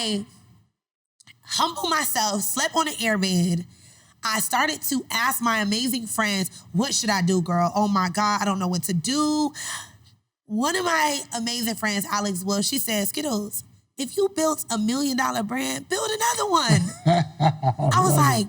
I humbled myself, slept on an airbed. I started to ask my amazing friends, what should I do, girl? Oh my God, I don't know what to do. One of my amazing friends, Alex Wolf, she said, Skittlez, if you built $1 million brand, build another one. I was like,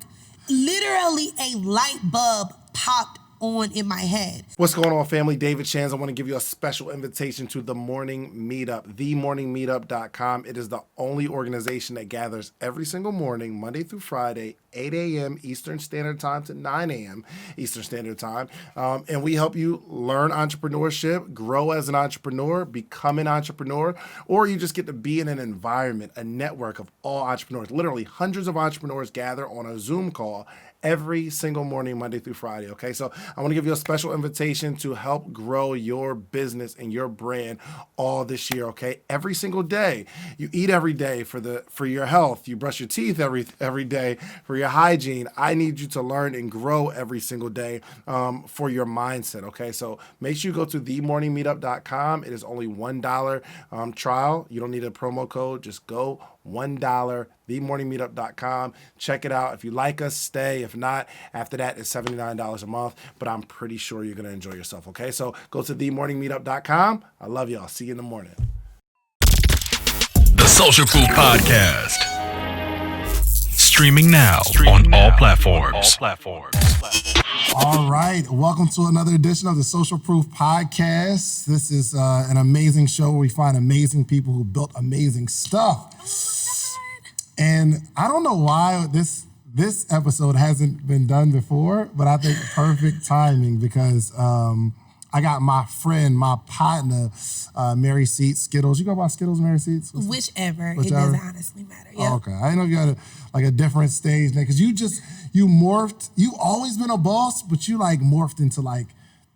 literally a light bulb popped on in my head. What's going on, family? David Shands. I want to give you a special invitation to the Morning Meetup, themorningmeetup.com. It is the only organization that gathers every single morning, Monday through Friday, 8 a.m. Eastern Standard Time to 9 a.m. Eastern Standard Time. And we help you learn entrepreneurship, grow as an entrepreneur, become an entrepreneur, or you just get to be in an environment, a network of all entrepreneurs. Literally hundreds of entrepreneurs gather on a Zoom call every single morning, Monday through Friday, okay? So I want to give you a special invitation to help grow your business and your brand all this year, okay? Every single day. You eat every day for your health. You brush your teeth every day for your hygiene. I need you to learn and grow every single day for your mindset, okay? So make sure you go to themorningmeetup.com. It is only $1 trial. You don't need a promo code. Just go $1, themorningmeetup.com. Check it out. If you like us, stay. If not, after that, it's $79 a month. But I'm pretty sure you're going to enjoy yourself, okay? So go to themorningmeetup.com. I love y'all. See you in the morning. The Social Proof Podcast. Streaming now on all platforms. All right. Welcome to another edition of the Social Proof Podcast. This is an amazing show where we find amazing people who built amazing stuff. And I don't know why this episode hasn't been done before, but I think perfect timing because I got my friend, my partner, Mary Seats, Skittlez. You go by Skittlez, Mary Seats? Whichever. It doesn't honestly matter. Yep. Oh, okay. I didn't know if you had a different stage name because you morphed. You always been a boss, but you morphed into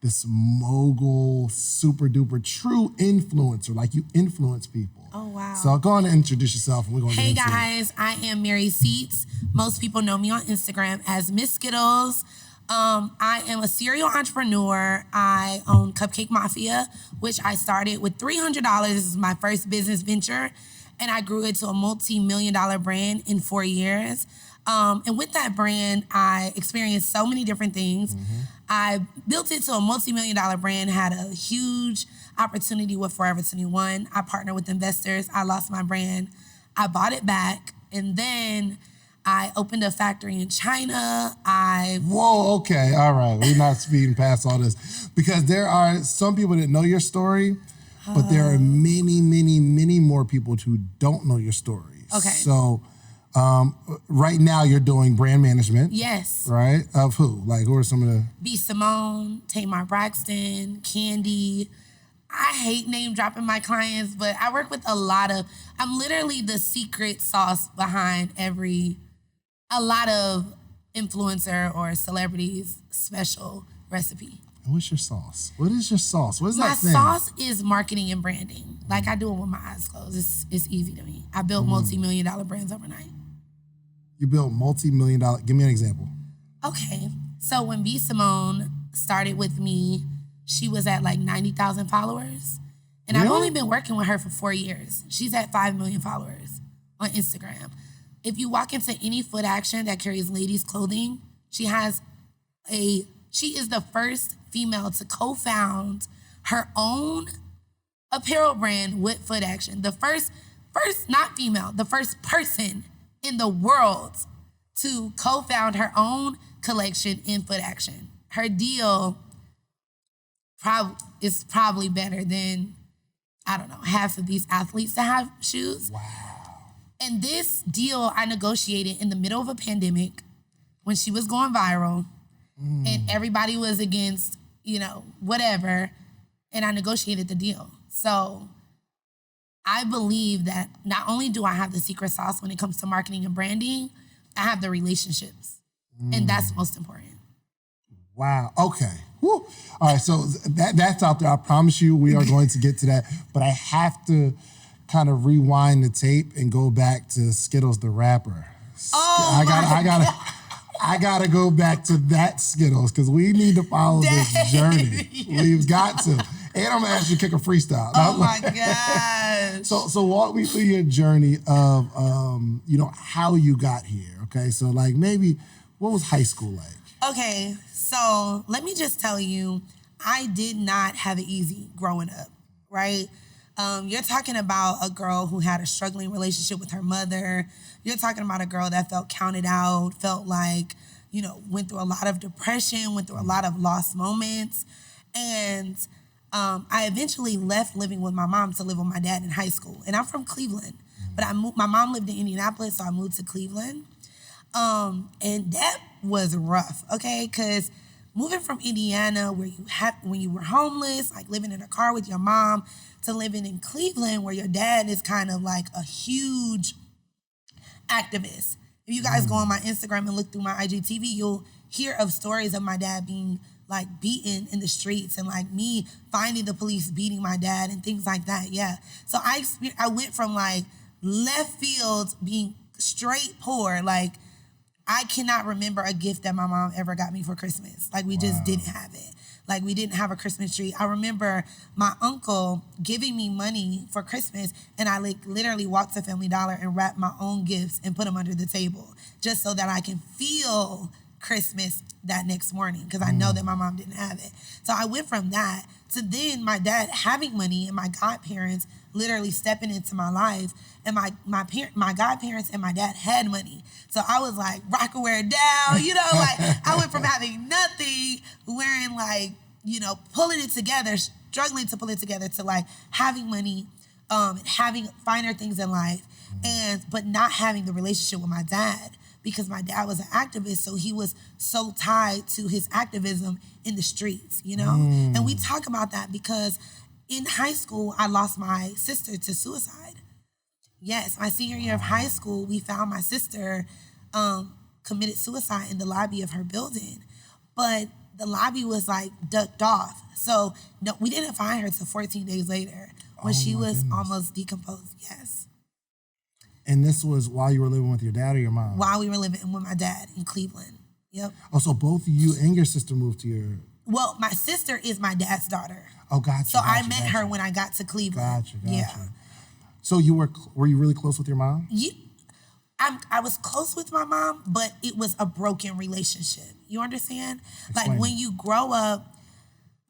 this mogul, super duper true influencer. Like you influence people. Oh, wow. So go on and introduce yourself and we're going to Hey guys, I am Mary Seats. Most people know me on Instagram as Miss Skittlez. I am a serial entrepreneur. I own Cupcake Mafia, which I started with $300. This is my first business venture. And I grew it to a multi-million-dollar brand in 4 years. And with that brand, I experienced so many different things. Mm-hmm. I built it to a multi-million-dollar brand, had a huge opportunity with Forever 21. I partnered with investors. I lost my brand. I bought it back. And then I opened a factory in China. Whoa, okay, all right. We're not speeding past all this. Because there are some people that know your story, but there are many, many, many more people who don't know your story. Okay. So right now you're doing brand management. Yes. Right? Of who? Who are some of the... B. Simone, Tamar Braxton, Candy. I hate name dropping my clients, but I work with I'm literally the secret sauce behind a lot of influencer or celebrities' special recipe. And what's your sauce? What is your sauce? What is that thing? My sauce is marketing and branding. I do it with my eyes closed. It's easy to me. I built multi-million-dollar brands overnight. You built multi-million-dollar... Give me an example. Okay. So when B. Simone started with me, she was at 90,000 followers. And I've only been working with her for 4 years. She's at 5 million followers on Instagram. If you walk into any Foot Action that carries ladies' clothing, she is the first female to co-found her own apparel brand with Foot Action. The first, not female, the first person in the world to co-found her own collection in Foot Action. Her deal is probably better than, half of these athletes that have shoes. Wow. And this deal I negotiated in the middle of a pandemic when she was going viral and everybody was against, whatever. And I negotiated the deal. So I believe that not only do I have the secret sauce when it comes to marketing and branding, I have the relationships. And that's most important. Wow. Okay. Woo. All right. So that's out there. I promise you we are going to get to that. But I have to kind of rewind the tape and go back to Skittlez the rapper. I gotta go back to that Skittlez because we need to follow this journey. We've got to. And I'm gonna ask you to kick a freestyle. Oh my gosh. So walk me through your journey of how you got here. Okay, so like maybe what was high school like? Okay, so let me just tell you, I did not have it easy growing up, right? You're talking about a girl who had a struggling relationship with her mother. You're talking about a girl that felt counted out, felt like, went through a lot of depression, went through a lot of lost moments. And I eventually left living with my mom to live with my dad in high school. And I'm from Cleveland, but my mom lived in Indianapolis, so I moved to Cleveland. And that was rough, okay? Because moving from Indiana, where when you were homeless, like living in a car with your mom, to living in Cleveland, where your dad is kind of like a huge activist. If you guys go on my Instagram and look through my IGTV, you'll hear of stories of my dad being like beaten in the streets and like me finding the police beating my dad and things like that. Yeah. So I went from like left field being straight poor. Like I cannot remember a gift that my mom ever got me for Christmas. Like we just didn't have it. Like we didn't have a Christmas tree. I remember my uncle giving me money for Christmas and I like literally walked to Family Dollar and wrapped my own gifts and put them under the table just so that I can feel Christmas that next morning because I know that my mom didn't have it. So I went from that to then my dad having money and my godparents literally stepping into my life, and my godparents and my dad had money. So I was like Rockaware down, like I went from having nothing, wearing like, pulling it together, struggling to pull it together to like having money, having finer things in life, but not having the relationship with my dad. Because my dad was an activist, so he was so tied to his activism in the streets, And we talk about that because in high school, I lost my sister to suicide. Yes, my senior year of high school, we found my sister committed suicide in the lobby of her building. But the lobby was like ducked off. So no, we didn't find her till 14 days later when she was almost decomposed, yes. And this was while you were living with your dad or your mom? While we were living with my dad in Cleveland. Yep. Oh, so both you and your sister moved to your... Well, my sister is my dad's daughter. Oh, gotcha. So I met her when I got to Cleveland. Gotcha. Yeah. So were you really close with your mom? I was close with my mom, but it was a broken relationship. You understand? Explain. Like when you grow up,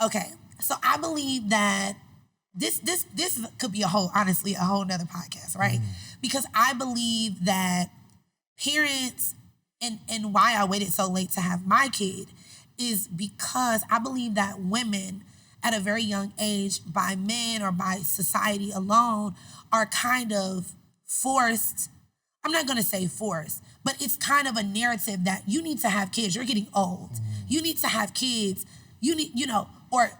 okay. So I believe that this could be honestly a whole nother podcast, right? Because I believe that parents and why I waited so late to have my kid is because I believe that women at a very young age by men or by society alone are kind of forced. I'm not going to say forced, but it's kind of a narrative that you need to have kids. You're getting old. You need to have kids. You need, or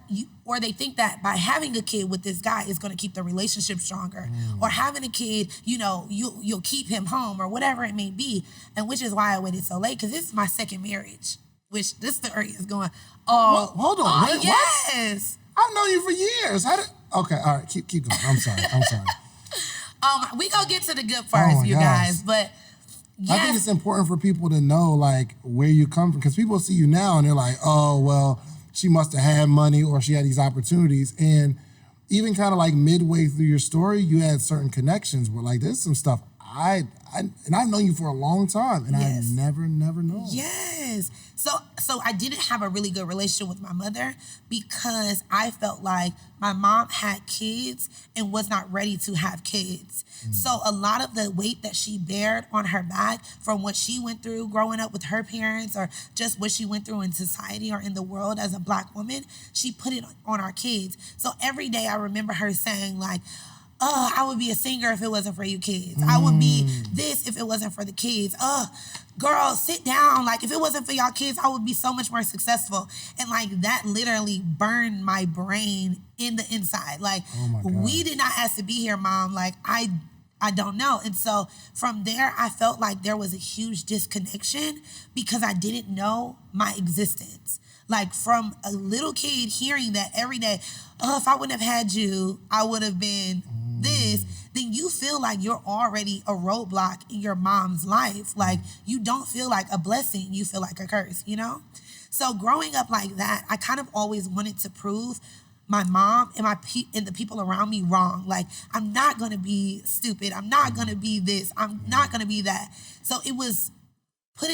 they think that by having a kid with this guy is going to keep the relationship stronger, or having a kid, you'll keep him home or whatever it may be, and which is why I waited so late because this is my second marriage, which this story is going. Oh, hold on, wait, yes, what? I've known you for years. Okay, all right, keep going. I'm sorry. We gonna get to the good first, you guys, but. Yes. I think it's important for people to know like where you come from because people see you now and they're like, oh well. She must have had money or she had these opportunities. And even kind of like midway through your story, you had certain connections where like there's some stuff and I've known you for a long time and I never known. Yes. So I didn't have a really good relationship with my mother because I felt like my mom had kids and was not ready to have kids. So a lot of the weight that she bared on her back from what she went through growing up with her parents or just what she went through in society or in the world as a Black woman, she put it on our kids. So every day I remember her saying like, oh, I would be a singer if it wasn't for you kids. I would be this if it wasn't for the kids. Girl, sit down. Like, if it wasn't for y'all kids, I would be so much more successful. And, like, that literally burned my brain in the inside. Like, we did not ask to be here, Mom. Like, I don't know. And so from there, I felt like there was a huge disconnection because I didn't know my existence. Like, from a little kid hearing that every day, oh, if I wouldn't have had you, I would have been this, then you feel like you're already a roadblock in your mom's life. Like, you don't feel like a blessing. You feel like a curse, So growing up like that, I kind of always wanted to prove my mom and and the people around me wrong. Like, I'm not gonna be stupid. I'm not gonna be this. I'm not gonna be that. So it was put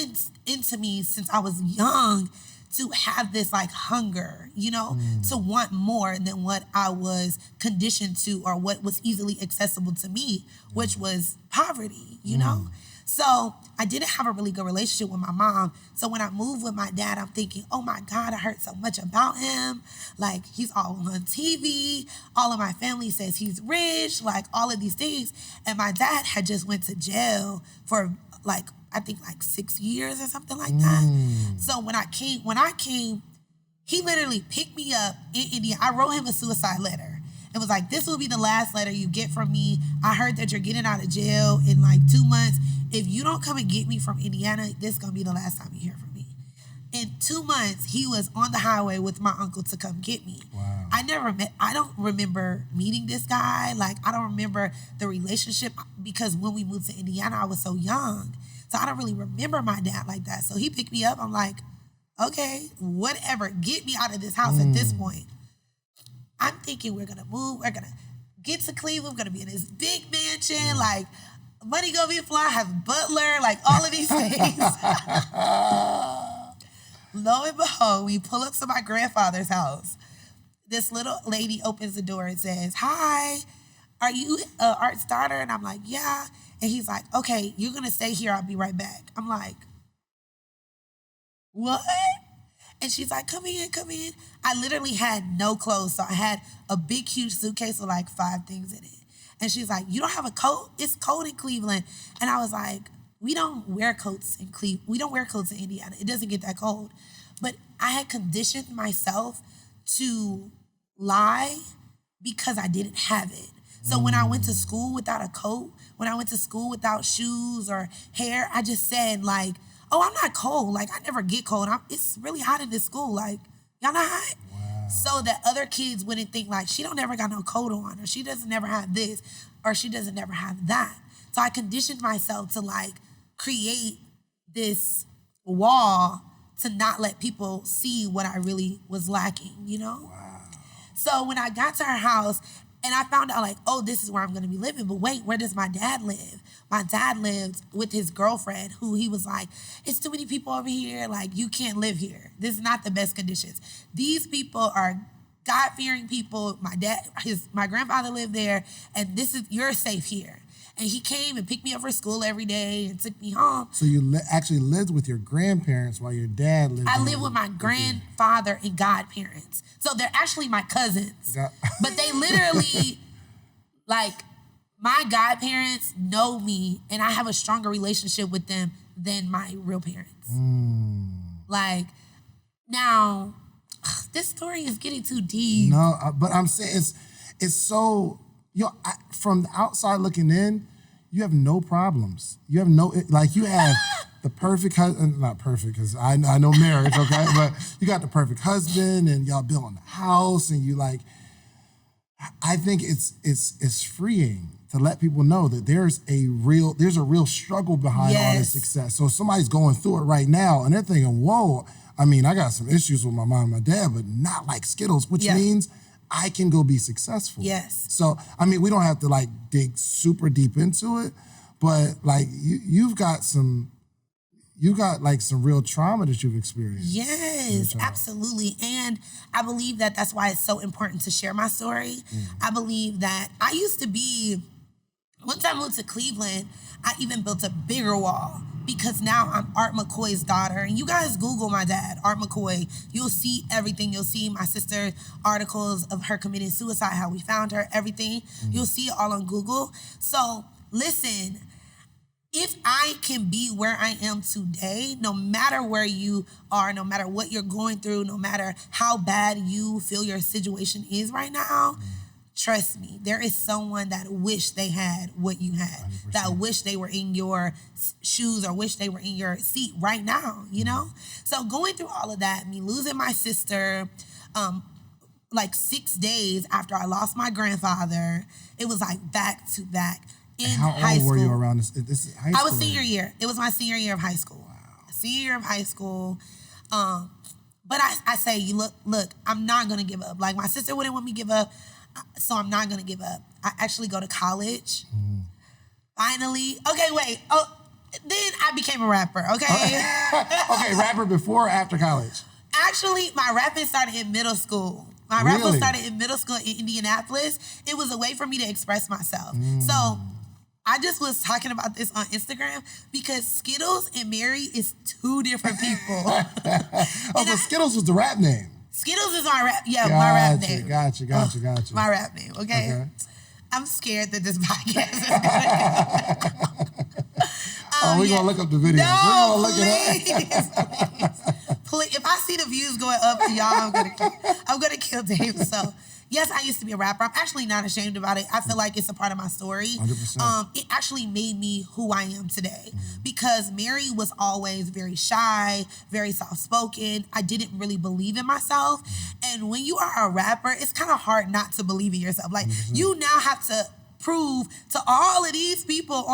into me since I was young to have this like hunger, you know, to want more than what I was conditioned to or what was easily accessible to me, which was poverty, you know? So I didn't have a really good relationship with my mom. So when I moved with my dad, I'm thinking, oh my God, I heard so much about him. Like, he's all on TV. All of my family says he's rich, like all of these things. And my dad had just went to jail for like, I think like 6 years or something like that. So when I came, he literally picked me up in India. I wrote him a suicide letter. It was like, this will be the last letter you get from me. I heard that you're getting out of jail in like 2 months. If you don't come and get me from Indiana, this is gonna be the last time you hear from me. In 2 months, he was on the highway with my uncle to come get me. Wow. I don't remember meeting this guy. Like, I don't remember the relationship because when we moved to Indiana, I was so young. So I don't really remember my dad like that. So he picked me up. I'm like, okay, whatever. Get me out of this house at this point. I'm thinking we're gonna move. We're gonna get to Cleveland. We're gonna be in this big mansion. Like, money gonna be flying. Have a butler. Like, all of these things. Lo and behold, we pull up to my grandfather's house. This little lady opens the door and says, "Hi, are you Art's daughter?" And I'm like, "Yeah." And he's like, "Okay, you're gonna stay here. I'll be right back." I'm like, "What?" And she's like, "Come in, come in." I literally had no clothes. So I had a big, huge suitcase with like 5 things in it. And she's like, "You don't have a coat? It's cold in Cleveland." And I was like, we don't wear coats in Cleveland. We don't wear coats in Indiana. It doesn't get that cold. But I had conditioned myself to lie because I didn't have it. So when I went to school without a coat, when I went to school without shoes or hair, I just said like, "Oh, I'm not cold. Like, I never get cold. It's really hot in this school. Like, y'all not hot?" Wow. So that other kids wouldn't think like, she don't never got no coat on, or she doesn't never have this, or she doesn't never have that. So I conditioned myself to like create this wall to not let people see what I really was lacking, you know? Wow. So when I got to her house, and I found out like, oh, this is where I'm gonna be living. But wait, where does my dad live? My dad lived with his girlfriend, who he was like, "It's too many people over here. Like, you can't live here. This is not the best conditions. These people are God-fearing people. My grandfather lived there, and you're safe here." And he came and picked me up for school every day and took me home. So you actually lived with your grandparents while your dad lived I lived with my grandfather and godparents. So they're actually my cousins. But they literally, like, my godparents know me, and I have a stronger relationship with them than my real parents. Like, now, this story is getting too deep. No, but I'm saying it's so... from the outside looking in, you have no problems. You have you have the perfect husband, not perfect because I know marriage, okay? But you got the perfect husband and y'all building a house and you like, I think it's freeing to let people know that there's a real struggle behind all this success. So if somebody's going through it right now and they're thinking, whoa, I mean, I got some issues with my mom and my dad, but not like Skittlez, which means I can go be successful. Yes. So, I mean, we don't have to like dig super deep into it, but like you've got some real trauma that you've experienced. Yes, absolutely. And I believe that that's why it's so important to share my story. I believe that once I moved to Cleveland, I even built a bigger wall because now I'm Art McCoy's daughter. And you guys Google my dad, Art McCoy. You'll see everything. You'll see my sister's articles of her committing suicide, how we found her, everything. You'll see it all on Google. So listen, if I can be where I am today, no matter where you are, no matter what you're going through, no matter how bad you feel your situation is right now, trust me, there is someone that wish they had what you had, 100%. That wish they were in your shoes or wish they were in your seat right now, you know? So going through all of that, me losing my sister, like 6 days after I lost my grandfather, it was like back to back in high school. How old were you around this? This is high school? I was senior year. It was my senior year of high school. Wow. Senior year of high school. But I say, look, I'm not gonna give up. Like my sister wouldn't want me to give up, so I'm not gonna give up. I actually go to college. Finally, okay, wait. Oh, then I became a rapper. Okay. Okay, rapper before or after college? Actually, my rapping started in middle school. My rapping started in middle school in Indianapolis. It was a way for me to express myself. So I just was talking about this on Instagram because Skittlez and Mary is two different people. So Skittlez was the rap name. Skittlez is my rap, my rap name. Gotcha. My rap name, okay? I'm scared that this podcast is gonna we're gonna look up the videos. No, we're gonna look it up. Please. If I see the views going up to y'all, I'm gonna kill Dave. So yes, I used to be a rapper. I'm actually not ashamed about it. I feel like it's a part of my story. 100%. It actually made me who I am today because Mary was always very shy, very soft-spoken. I didn't really believe in myself. And when you are a rapper, it's kind of hard not to believe in yourself. Like you now have to prove to all of these people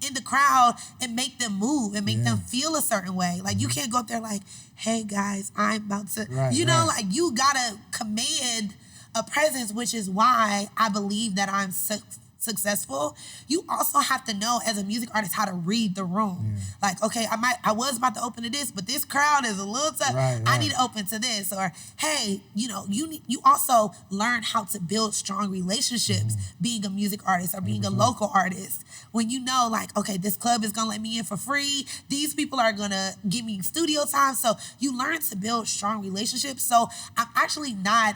in the crowd and make them move and make them feel a certain way. Like you can't go up there like, hey guys, I'm about to, like you gotta command a presence, which is why I believe that I'm successful. You also have to know as a music artist how to read the room. Like, okay, I was about to open to this, but this crowd is a little tough. I need to open to this. Or, hey, you also learn how to build strong relationships being a music artist or being a local artist. When you know, like, okay, this club is gonna let me in for free. These people are gonna give me studio time. So you learn to build strong relationships. So I'm actually not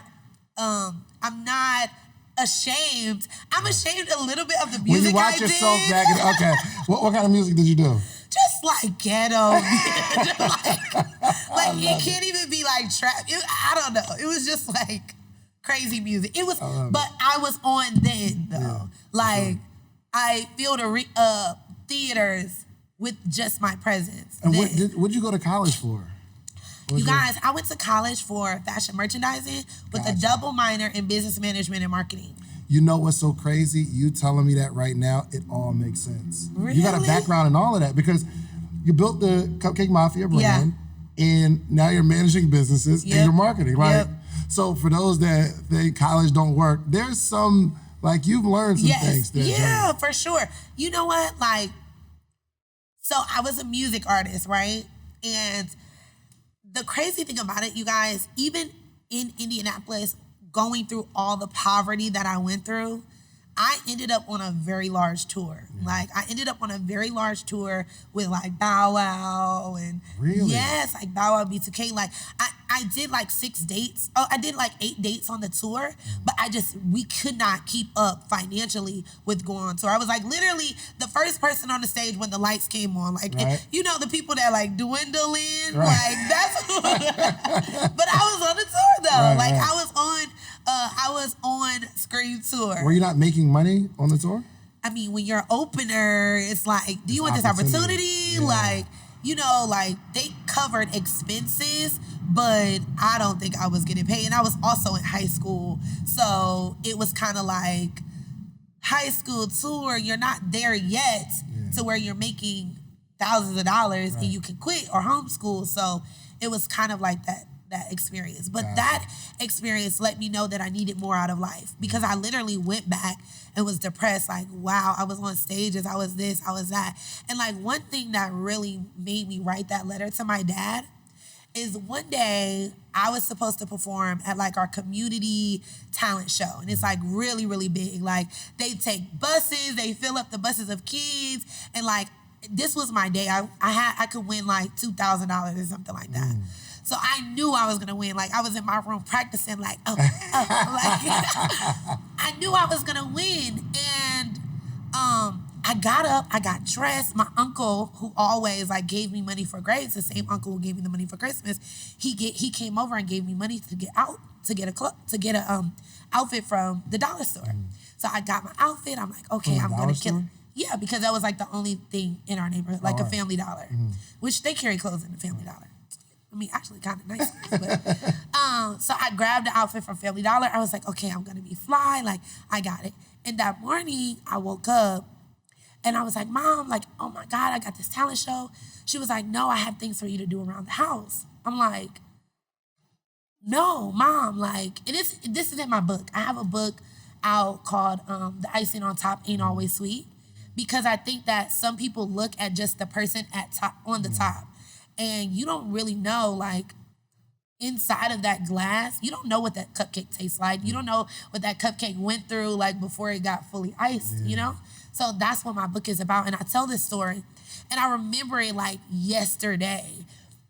I'm not ashamed. I'm ashamed a little bit of the music when you watch I yourself did. back in, okay, what kind of music did you do? Just like ghetto. Just like it can't even be like trap. I don't know. It was just like crazy music. It was, but I was on then though. Like I filled theaters with just my presence. And what'd you go to college for? You guys, I went to college for fashion merchandising with a double minor in business management and marketing. You know what's so crazy? You telling me that right now, it all makes sense. Really? You got a background in all of that because you built the Cupcake Mafia brand and now you're managing businesses and you're marketing, right? So for those that think college don't work, there's some, like you've learned some things there. Yeah, for sure. You know what? Like, so I was a music artist, right? And the crazy thing about it, you guys, even in Indianapolis, going through all the poverty that I went through, I ended up on a very large tour. Like, I ended up on a very large tour with, like, Bow Wow and... Really? Yes, like, Bow Wow, B2K. Like, I did, like, 6 dates. Oh, I did, like, 8 dates on the tour, but we could not keep up financially with going on tour. I was, like, literally the first person on the stage when the lights came on. Like, the people that, like, dwindle in. Like, that's... But I was on the tour, though. I was on Scream Tour. Were you not making money on the tour? I mean, when you're an opener, it's like, do you want this opportunity? Like, like they covered expenses, but I don't think I was getting paid. And I was also in high school. So it was kind of like high school tour. You're not there yet to where you're making thousands of dollars and you can quit or homeschool. So it was kind of like that experience. But that experience let me know that I needed more out of life because I literally went back and was depressed. Like, wow, I was on stages, I was this, I was that. And like one thing that really made me write that letter to my dad is one day I was supposed to perform at like our community talent show. And it's like really, really big. Like they take buses, they fill up the buses of kids. And like, this was my day. I could win like $2,000 or something like that. So I knew I was gonna win. Like I was in my room practicing like, like I knew I was gonna win. And I got up, I got dressed. My uncle, who always like gave me money for grades, the same uncle who gave me the money for Christmas, he came over and gave me money to get a outfit from the dollar store. So I got my outfit. I'm like, okay, I'm gonna kill it. Yeah, because that was like the only thing in our neighborhood, like a Family Dollar, which they carry clothes in the Family Dollar. I mean, actually kind of nice. But, so I grabbed the outfit from Family Dollar. I was like, okay, I'm going to be fly. Like, I got it. And that morning, I woke up and I was like, Mom, like, oh my God, I got this talent show. She was like, no, I have things for you to do around the house. I'm like, no, Mom, like, this is in my book. I have a book out called The Icing on Top Ain't Always Sweet, because I think that some people look at just the person on the top, and you don't really know, like, inside of that glass, you don't know what that cupcake tastes like. You don't know what that cupcake went through, like, before it got fully iced, you know? So that's what my book is about. And I tell this story, and I remember it like yesterday,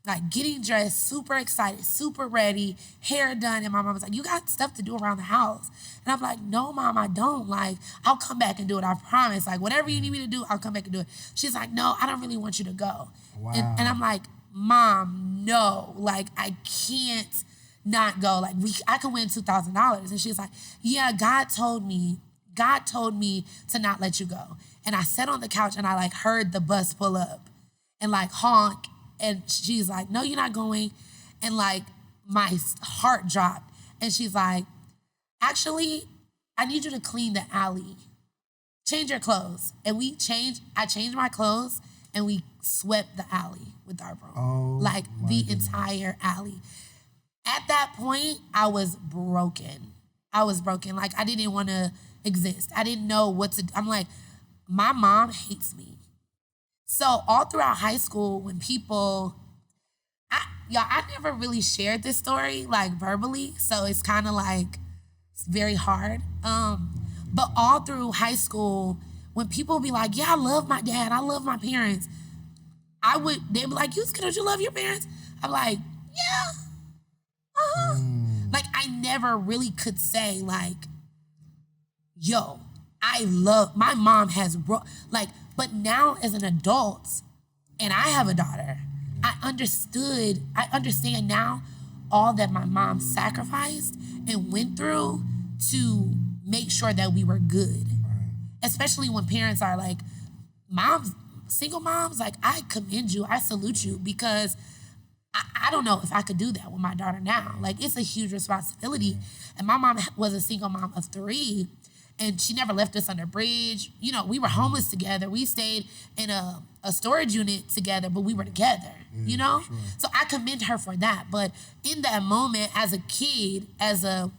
like getting dressed, super excited, super ready, hair done. And my mom was like, you got stuff to do around the house. And I'm like, no, Mom, I don't. Like, I'll come back and do it. I promise. Like, whatever you need me to do, I'll come back and do it. She's like, no, I don't really want you to go. Wow. And I'm like, Mom, no. Like, I can't not go. Like, I can win $2,000. And she's like, yeah, God told me to not let you go. And I sat on the couch and I like heard the bus pull up and like honk. And she's like, no, you're not going. And like my heart dropped. And she's like, actually, I need you to clean the alley. Change your clothes. And I changed my clothes and we swept the alley with our broom. Oh, like the goodness. entire alley. At that point, I was broken. Like, I didn't want to exist. I didn't know what to do. I'm like, my mom hates me. So all throughout high school, when people, I never really shared this story like verbally. So it's kind of like, it's very hard. But all through high school, when people be like, yeah, I love my dad, I love my parents, they'd be like, you Skittlez, you love your parents? I'm like, yeah, uh-huh. Like, I never really could say like, yo, my mom has, but now as an adult, and I have a daughter, I understand now all that my mom sacrificed and went through to make sure that we were good. Right. Especially when parents are like, single moms, like, I commend you, I salute you, because I don't know if I could do that with my daughter now. Like, it's a huge responsibility. And my mom was a single mom of 3, and she never left us under a bridge. You know, we were homeless together. We stayed in a storage unit together, but we were together, you know? Sure. So I commend her for that. But in that moment, as a kid, I don't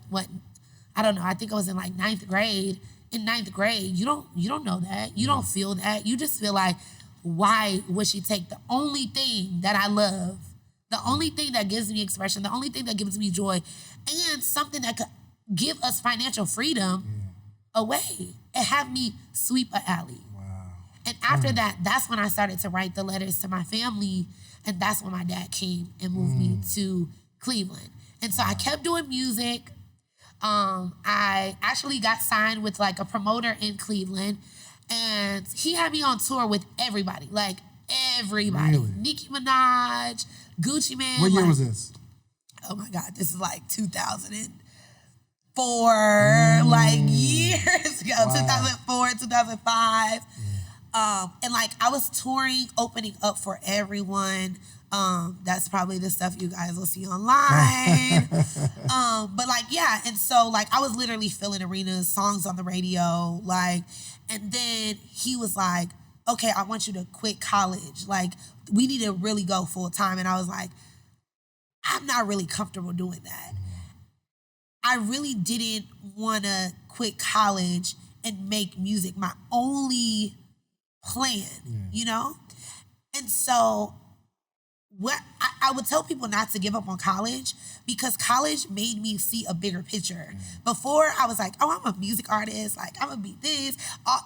know, I think I was in like 9th grade. In 9th grade, you don't know that. You don't feel that. You just feel like, why would she take the only thing that I love, the only thing that gives me expression, the only thing that gives me joy, and something that could give us financial freedom away and have me sweep an alley. Wow. And after that, that's when I started to write the letters to my family, and that's when my dad came and moved me to Cleveland. And so I kept doing music. I actually got signed with like a promoter in Cleveland, and he had me on tour with everybody, like everybody. Really? Nicki Minaj, Gucci Mane. What year was this? Oh my God, this is like 2004, like years ago, wow. 2004, 2005. And like I was touring, opening up for everyone. That's probably the stuff you guys will see online. But like, yeah. And so like, I was literally filling arenas, songs on the radio, like, and then he was like, okay, I want you to quit college. Like, we need to really go full time. And I was like, I'm not really comfortable doing that. I really didn't want to quit college and make music my only plan, you know? And so what I would tell people not to give up on college, because college made me see a bigger picture. Before, I was like, oh, I'm a music artist. Like, I'm going to be this.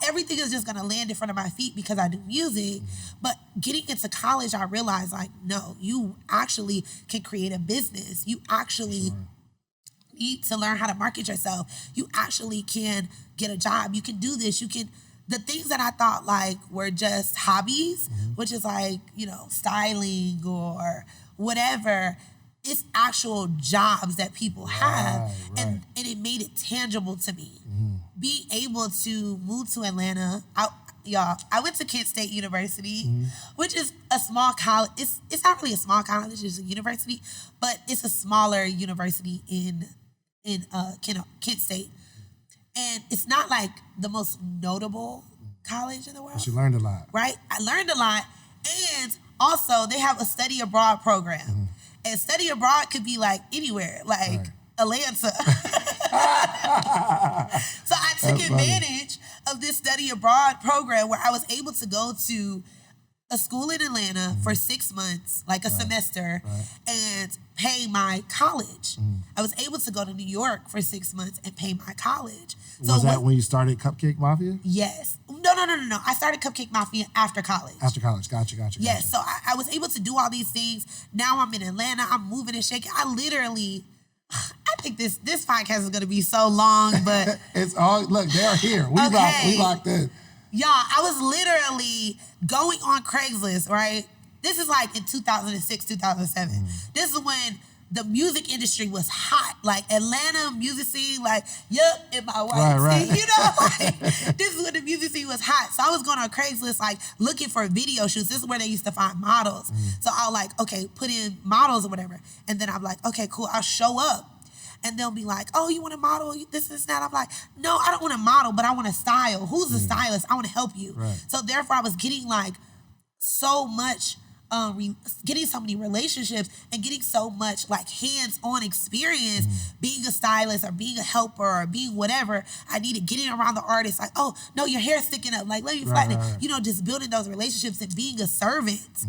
Everything is just going to land in front of my feet because I do music. But getting into college, I realized, like, no, you actually can create a business. You actually need to learn how to market yourself. You actually can get a job. You can do this. You can... The things that I thought like were just hobbies, which is like, you know, styling or whatever, it's actual jobs that people have. Right. And it made it tangible to me. Being able to move to Atlanta, I went to Kent State University, which is a small college. It's not really a small college, it's a university, but it's a smaller university in Kent State. And it's not like the most notable college in the world. But you learned a lot. Right? I learned a lot. And also, they have a study abroad program. And study abroad could be like anywhere, like Atlanta. So I took advantage of this study abroad program where I was able to go to a school in Atlanta for 6 months, like a semester, and pay my college. I was able to go to New York for 6 months and pay my college. So was that when you started Cupcake Mafia? Yes. No. I started Cupcake Mafia after college. After college, gotcha. Yes, so I was able to do all these things. Now I'm in Atlanta. I'm moving and shaking. I think this podcast is going to be so long, but... It's all, look, they're here. We locked in. Y'all, I was literally going on Craigslist, right? This is like in 2006, 2007. This is when the music industry was hot. Like Atlanta music scene, like, yep, in my white right. You know, like, this is when the music scene was hot. So I was going on Craigslist, like, looking for video shoots. This is where they used to find models. So I was like, okay, put in models or whatever. And then I'm like, okay, cool, I'll show up. And they'll be like, oh, you want to model? This and that. I'm like, no, I don't want to model, but I want to style. Who's the stylist? I want to help you. Right. So therefore, I was getting like so much, getting so many relationships and getting so much like hands-on experience being a stylist or being a helper or being whatever. I needed getting around the artist. Like, oh, no, your hair's sticking up. Like, let me flatten it. You know, just building those relationships and being a servant.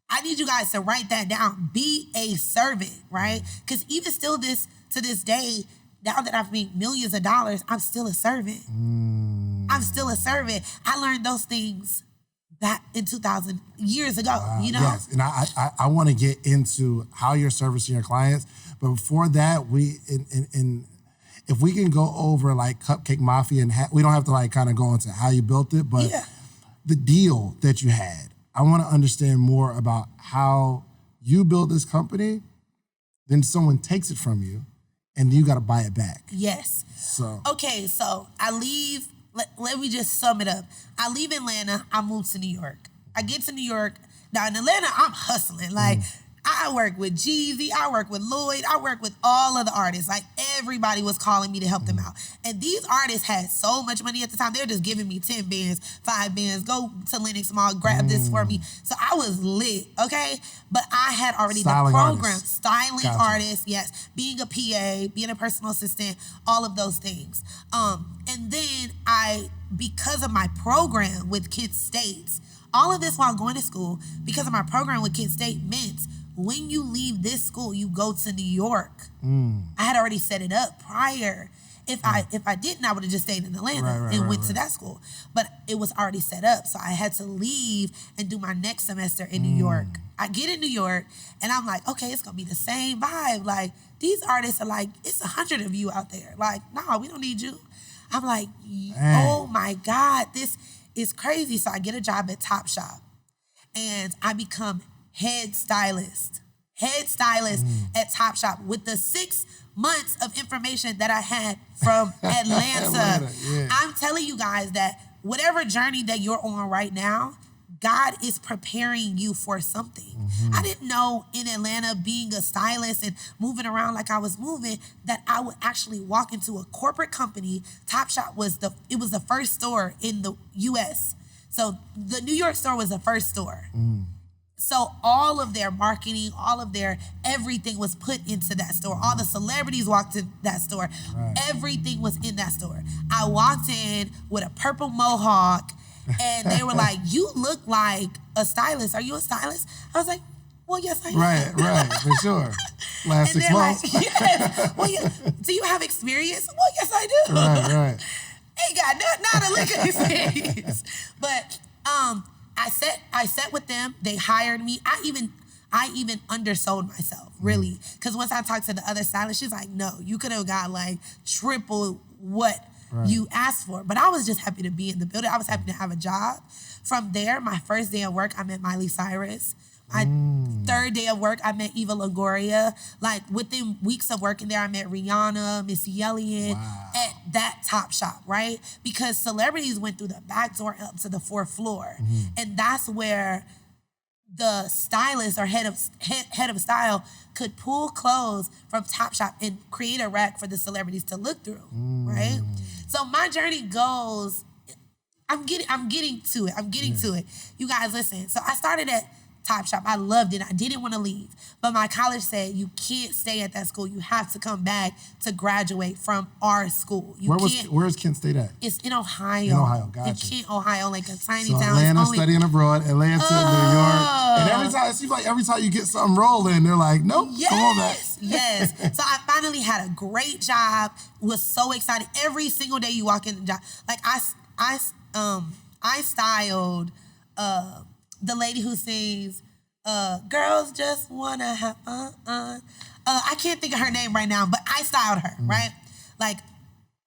I need you guys to write that down. Be a servant, right? Because even still to this day, now that I've made millions of dollars, I'm still a servant. I'm still a servant. I learned those things back in 2000, years ago, you know? Yes, and I want to get into how you're servicing your clients, but before that, if we can go over like Cupcake Mafia and we don't have to like kind of go into how you built it, but the deal that you had, I want to understand more about how you built this company, then someone takes it from you, and you got to buy it back. Yes. So. Okay, so I leave, let me just sum it up. I leave Atlanta, I move to New York. I get to New York. Now in Atlanta, I'm hustling. Like, I work with Jeezy, I work with Lloyd, I work with all of the artists. Like, everybody was calling me to help them out. And these artists had so much money at the time. They were just giving me 10 bands, 5 bands, go to Lenox Mall, grab this for me. So I was lit, okay? But I had already Styling the program. artists. Styling artists, yes. Being a PA, being a personal assistant, all of those things. And then because of my program with Kid States, all of this while going to school, because of my program with Kid State meant when you leave this school, you go to New York. I had already set it up prior. If I didn't, I would have just stayed in Atlanta and went to that school. But it was already set up, so I had to leave and do my next semester in New York. I get in New York, and I'm like, okay, it's gonna be the same vibe. Like, these artists are like, it's 100 of you out there. Like, no, we don't need you. I'm like, oh my God, this is crazy. So I get a job at Topshop, and I become head stylist at Topshop with the 6 months of information that I had from Atlanta. I'm telling you guys that whatever journey that you're on right now, God is preparing you for something. I didn't know in Atlanta, being a stylist and moving around like I was moving, that I would actually walk into a corporate company. Topshop was the first store in the US. So the New York store was the first store. So all of their marketing, all of their everything was put into that store. All the celebrities walked in that store. Everything was in that store. I walked in with a purple mohawk, and they were like, you look like a stylist. Are you a stylist? I was like, well, yes, I am. Right, for sure. Last 6 months. Like, yes. Well, do you have experience? Well, yes, I do. Right. Ain't got not a lick of experience. But I sat with them. They hired me. I even undersold myself, really. Because once I talked to the other stylist, she's like, no, you could have got like triple what you asked for. But I was just happy to be in the building. I was happy to have a job. From there, my first day of work, I met Miley Cyrus. My third day of work, I met Eva Longoria. Like, within weeks of working there, I met Rihanna, Missy Elliott at that Topshop, right? Because celebrities went through the back door up to the 4th floor. And that's where the stylist or head of style could pull clothes from Topshop and create a rack for the celebrities to look through, right? So my journey goes, I'm getting to it. You guys, listen. So I started at Topshop. I loved it. I didn't want to leave. But my college said, you can't stay at that school. You have to come back to graduate from our school. Where's Kent State at? It's in Ohio. In Ohio, gotcha. In Kent, Ohio, like a tiny So town. Atlanta, studying abroad, Atlanta, New York. And it seems like every time you get something rolling, they're like, nope, come on back. Yes. So I finally had a great job, was so excited. Every single day you walk in the job. Like I styled the lady who sings Girls Just Wanna Have Fun. I can't think of her name right now, but I styled her, right? Like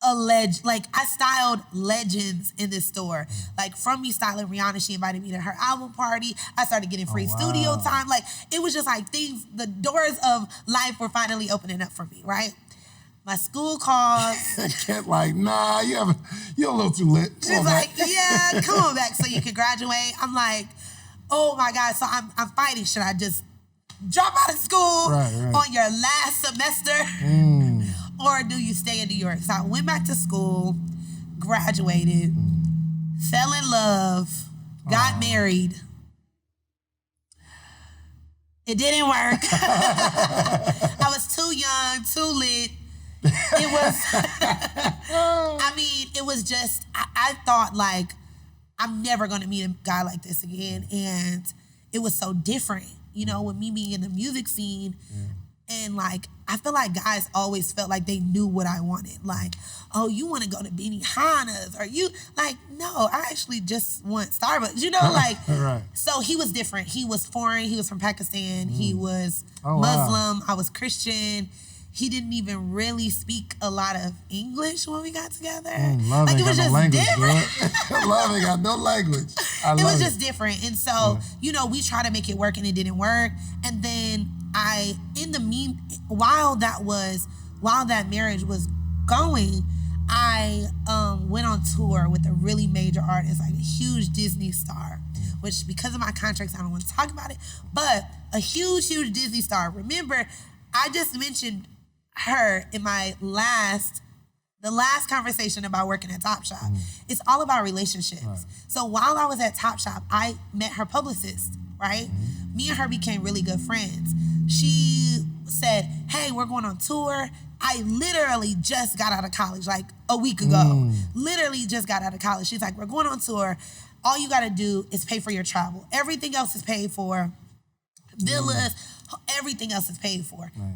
I styled legends in this store. Like from me styling Rihanna, she invited me to her album party. I started getting free studio time. Like it was just like the doors of life were finally opening up for me, right? My school calls. Kent like, nah, you're a little too lit. She's like, yeah, come on back so you can graduate. I'm like, oh my God. So I'm fighting. Should I just drop out of school on your last semester? Or do you stay in New York? So I went back to school, graduated, fell in love, got married. It didn't work. I was too young, too lit. It was, it was just, I thought like, I'm never gonna meet a guy like this again. And it was so different, with me being in the music scene. And like, I feel like guys always felt like they knew what I wanted. Like, oh, you want to go to Benihana's? Or you, like, no, I actually just want Starbucks. Like, right. So he was different. He was foreign. He was from Pakistan. He was Muslim. I was Christian. He didn't even really speak a lot of English when we got together. Love like, ain't it was got just no language, different. Love ain't got no language. It was just different. And so, we tried to make it work and it didn't work. And then while that marriage was going, I went on tour with a really major artist, like a huge Disney star, which because of my contracts, I don't want to talk about it, but a huge, huge Disney star. Remember, I just mentioned her in the last conversation about working at Topshop. It's all about relationships. Right. So while I was at Topshop, I met her publicist, right? Me and her became really good friends. She said, hey, we're going on tour. I literally just got out of college, like a week ago. Literally just got out of college. She's like, we're going on tour. All you gotta do is pay for your travel. Everything else is paid for. Villas, everything else is paid for. Nice.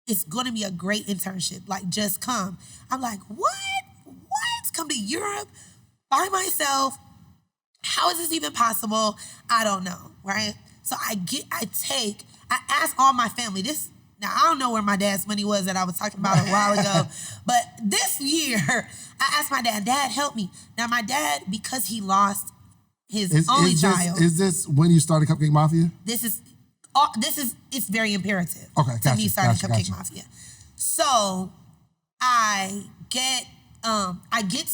It's gonna be a great internship. Like, just come. I'm like, what? Come to Europe by myself? How is this even possible? I don't know, right? So I asked all my family this. Now, I don't know where my dad's money was that I was talking about a while ago, but this year, I asked my dad, help me. Now, my dad, because he lost his only child. Is this when you started Cupcake Mafia? It's very imperative to me starting Cupcake Mafia. So I get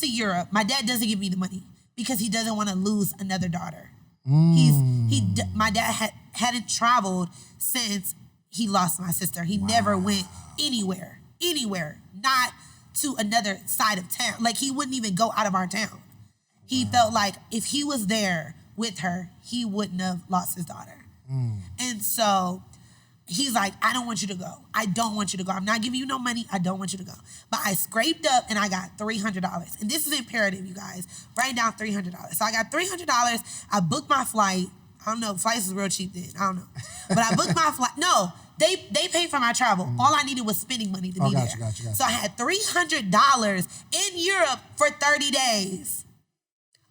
to Europe. My dad doesn't give me the money because he doesn't want to lose another daughter. My dad hadn't traveled since he lost my sister. He never went anywhere, not to another side of town. Like, he wouldn't even go out of our town. He felt like if he was there with her, he wouldn't have lost his daughter. And so he's like, I don't want you to go. I don't want you to go. I'm not giving you no money. I don't want you to go. But I scraped up and I got $300. And this is imperative, you guys. Write down $300. So I got $300. I booked my flight. I don't know. Flights is real cheap then. I don't know. But I booked my flight. No, they paid for my travel. All I needed was spending money to be there. Gotcha. So I had $300 in Europe for 30 days.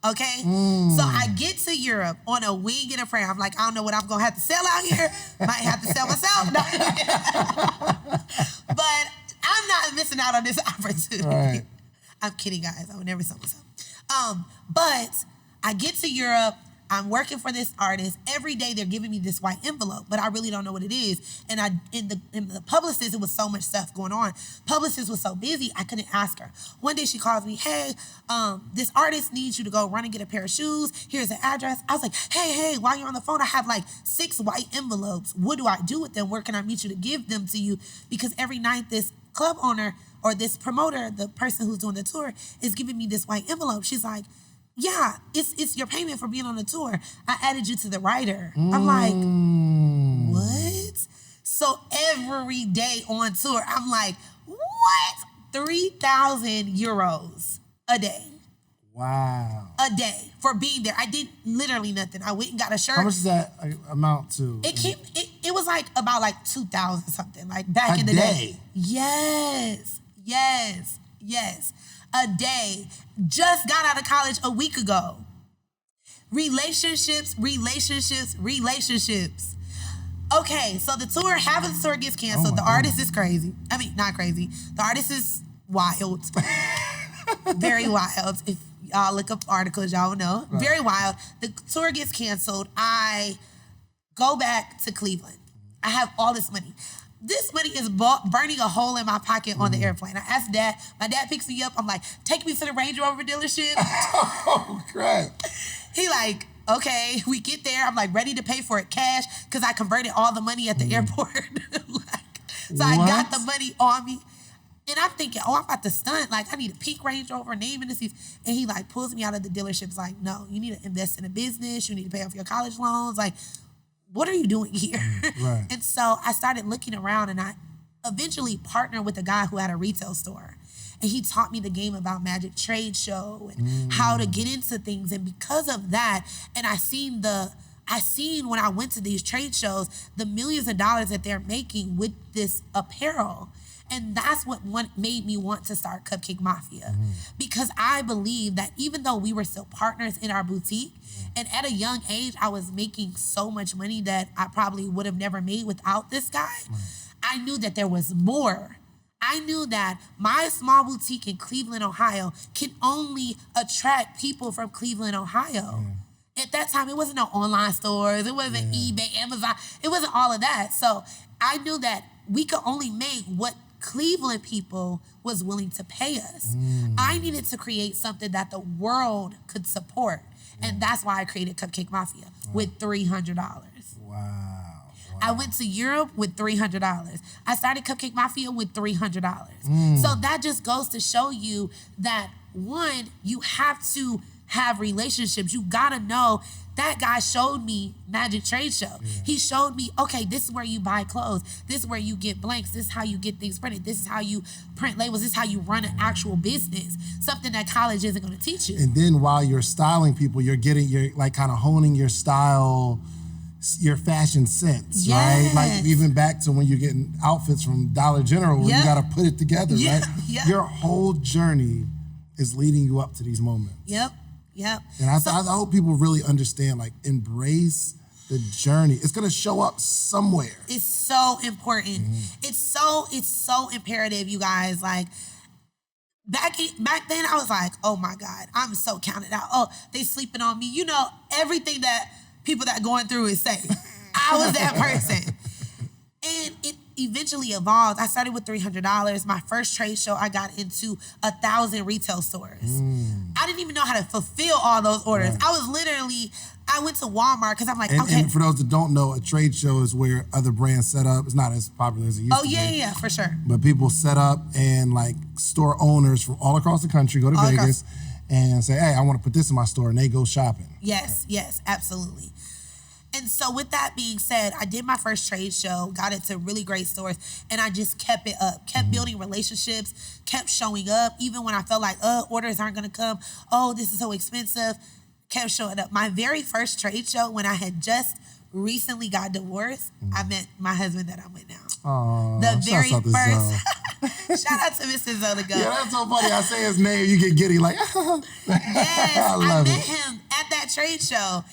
Okay? So I get to Europe on a wing and a prayer. I'm like, I don't know what I'm going to have to sell out here. Might have to sell myself. But I'm not missing out on this opportunity. Right. I'm kidding, guys. I would never sell myself. But I get to Europe. I'm working for this artist. Every day they're giving me this white envelope, but I really don't know what it is. And in the publicist, it was so much stuff going on. Publicist was so busy, I couldn't ask her. One day she calls me, hey, this artist needs you to go run and get a pair of shoes. Here's the address. I was like, hey, while you're on the phone, I have like 6 white envelopes. What do I do with them? Where can I meet you to give them to you? Because every night this club owner or this promoter, the person who's doing the tour, is giving me this white envelope. She's like, yeah, it's your payment for being on the tour. I added you to the rider. I'm like, what? So every day on tour, I'm like, what? 3,000 euros a day. Wow. A day for being there. I did literally nothing. I went and got a shirt. How much does that amount to? It was like about like 2,000 something, like back in the day. Yes. A day. Just got out of college a week ago. Relationships. Okay, so the tour, half of the tour gets canceled. The artist is crazy. I mean, not crazy. The artist is wild. Very wild. If y'all look up articles, y'all will know. Right. Very wild. The tour gets canceled. I go back to Cleveland. I have all this money. This money is burning a hole in my pocket on the airplane. I asked Dad. My dad picks me up. I'm like, take me to the Range Rover dealership. Oh, crap. He like, okay, we get there. I'm like ready to pay for it cash because I converted all the money at the airport. I got the money on me. And I'm thinking, I'm about to stunt. Like, I need a pink Range Rover, name in the seats. And he like pulls me out of the dealership. Like, no, you need to invest in a business. You need to pay off your college loans. Like, what are you doing here? Right. And so I started looking around and I eventually partnered with a guy who had a retail store. And he taught me the game about Magic Trade Show and how to get into things. And because of that, and I seen when I went to these trade shows, the millions of dollars that they're making with this apparel. And that's what made me want to start Cupcake Mafia. Because I believe that even though we were still partners in our boutique, and at a young age, I was making so much money that I probably would have never made without this guy, I knew that there was more. I knew that my small boutique in Cleveland, Ohio, can only attract people from Cleveland, Ohio. At that time, it wasn't no online stores. It wasn't eBay, Amazon. It wasn't all of that. So I knew that we could only make what Cleveland people was willing to pay us. I needed to create something that the world could support. And that's why I created Cupcake Mafia with $300. Wow. I went to Europe with $300. I started Cupcake Mafia with $300. So that just goes to show you that, one, you have to have relationships. You gotta know. That guy showed me Magic Trade Show. He showed me, okay, this is where you buy clothes. This is where you get blanks. This is how you get things printed. This is how you print labels. This is how you run an actual business. Something that college isn't gonna teach you. And then while you're styling people, you're like kind of honing your style, your fashion sense, right? Like even back to when you're getting outfits from Dollar General, where you gotta put it together, right? Your whole journey is leading you up to these moments. And I hope people really understand, like, embrace the journey. It's gonna show up somewhere. It's so important. It's so imperative, you guys. Like, back then, I was like, oh my God, I'm so counted out. Oh, they sleeping on me. You know, everything that people that going through is saying. I was that person. And it eventually evolved. I started with $300. My first trade show, I got into 1,000 retail stores. I didn't even know how to fulfill all those orders. I went to Walmart because I'm like, okay. And for those that don't know, a trade show is where other brands set up. It's not as popular as it used to be. Yeah, for sure. But people set up and like store owners from all across the country go to Vegas and say, hey, I want to put this in my store, and they go shopping. Yes, absolutely. And so with that being said, I did my first trade show, got into really great stores, and I just kept it up, kept building relationships, kept showing up, even when I felt like, orders aren't gonna come, this is so expensive, kept showing up. My very first trade show, when I had just recently got divorced, I met my husband that I'm with now. The very first. Shout out to Mr. Zoliga. Yeah, that's so funny. I say his name, you get giddy like, yes, I met him at that trade show.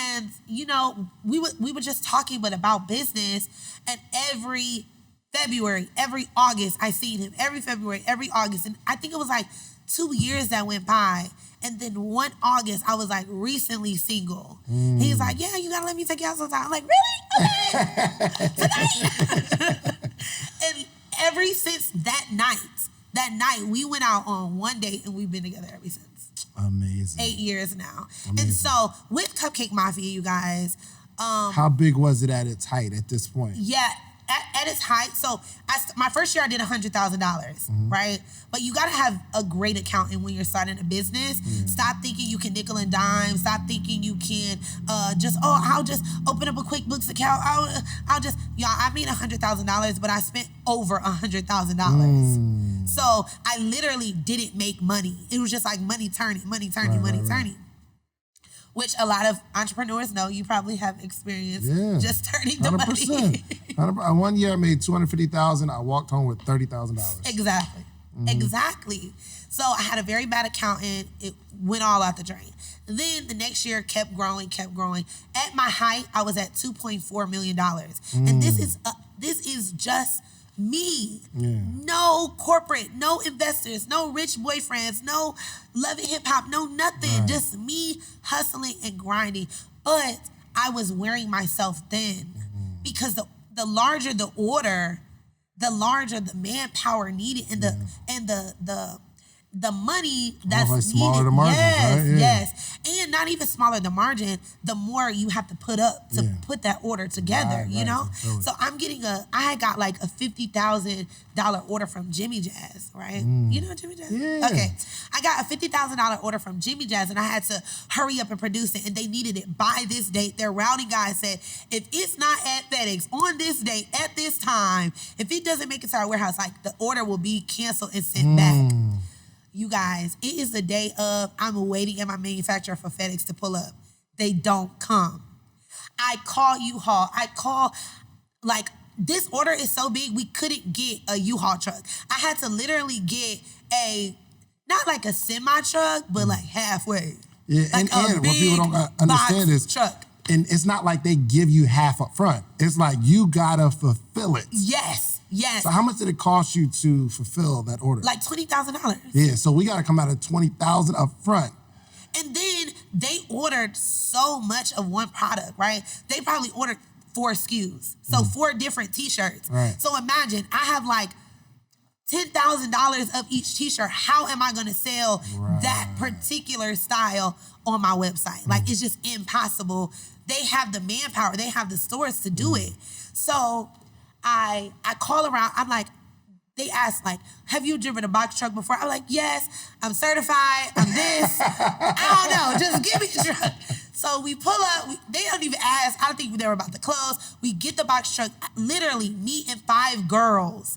And, you know, we were just talking about business, and every February, every August, I seen him. Every February, every August. And I think it was like 2 years that went by. And then one August, I was like recently single. He's like, yeah, you gotta let me take you out sometime. I'm like, really? Okay. Tonight? And ever since that night, we went out on one date, and we've been together ever since. Amazing. 8 years now. Amazing. And so with Cupcake Mafia, you guys. How big was it at its height at this point? Yeah, at its height, so my first year I did $100,000, right? But you gotta have a great accountant when you're starting a business. Stop thinking you can nickel and dime. Stop thinking you can I'll just open up a QuickBooks account. I made $100,000, but I spent over $100,000. So I literally didn't make money. It was just like money turning. Which a lot of entrepreneurs know. You probably have experienced just turning the money. 100%. One year I made $250,000. I walked home with $30,000. Exactly. So I had a very bad accountant. It went all out the drain. Then the next year kept growing. At my height, I was at $2.4 million. And this is just me. No corporate, no investors, no rich boyfriends, no loving hip hop, no nothing. Just me hustling and grinding. But I was wearing myself thin because the larger the order, the larger the manpower needed and the money that's needed. Smaller the margin, right? Yes. And not even smaller the margin, the more you have to put up to put that order together, you know? Totally. So I had got like a $50,000 order from Jimmy Jazz, right? You know Jimmy Jazz? Yeah. Okay. I got a $50,000 order from Jimmy Jazz and I had to hurry up and produce it and they needed it by this date. Their routing guy said, if it's not at FedEx on this date, at this time, if it doesn't make it to our warehouse, like the order will be canceled and sent back. You guys, it is the day of, I'm waiting at my manufacturer for FedEx to pull up. They don't come. I call U-Haul. This order is so big, we couldn't get a U-Haul truck. I had to literally get not like a semi-truck, but like halfway. Yeah, like and what people don't understand is, truck. And it's not like they give you half up front. It's like you gotta fulfill it. Yes. So how much did it cost you to fulfill that order? Like $20,000. Yeah, so we gotta come out of $20,000 up front. And then they ordered so much of one product, right? They probably ordered 4 SKUs. So 4 different t-shirts. Right. So imagine, I have like $10,000 of each t-shirt. How am I gonna sell that particular style on my website? Like, it's just impossible. They have the manpower, they have the stores to do it. So I call around, I'm like, they ask like, have you driven a box truck before? I'm like, yes, I'm certified, I'm this. I don't know, just give me the truck. So we pull up, they don't even ask, I don't think they were about to close. We get the box truck, literally me and 5 girls.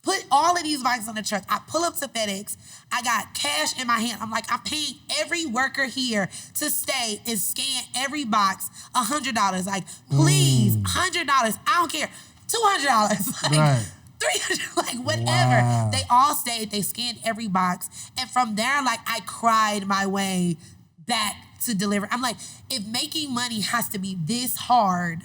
Put all of these boxes on the truck. I pull up to FedEx. I got cash in my hand. I'm like, I'm paying every worker here to stay and scan every box $100. Like, please, $100. I don't care. $200. Like, $300. Like, whatever. Wow. They all stayed. They scanned every box. And from there, like, I cried my way back to deliver. I'm like, if making money has to be this hard,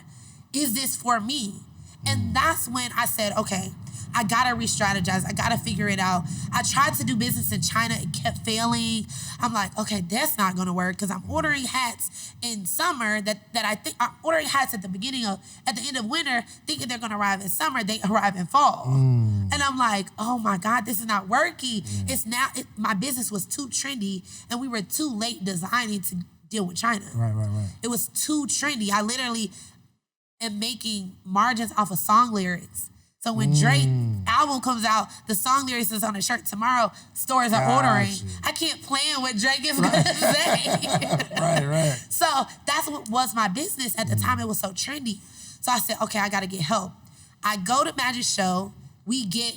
is this for me? And that's when I said, okay, I gotta re-strategize. I gotta figure it out. I tried to do business in China. It kept failing. I'm like, okay, that's not gonna work because I'm ordering hats in summer that I think I'm ordering hats at the end of winter, thinking they're gonna arrive in summer. They arrive in fall. And I'm like, oh my God, this is not working. My business was too trendy and we were too late designing to deal with China. Right. It was too trendy. I literally am making margins off of song lyrics. So when Drake album comes out, the song lyrics is on the shirt tomorrow, stores are ordering. I can't plan what Drake is gonna say. Right. So that's what was my business. At the time, it was so trendy. So I said, okay, I gotta get help. I go to Magic Show, we get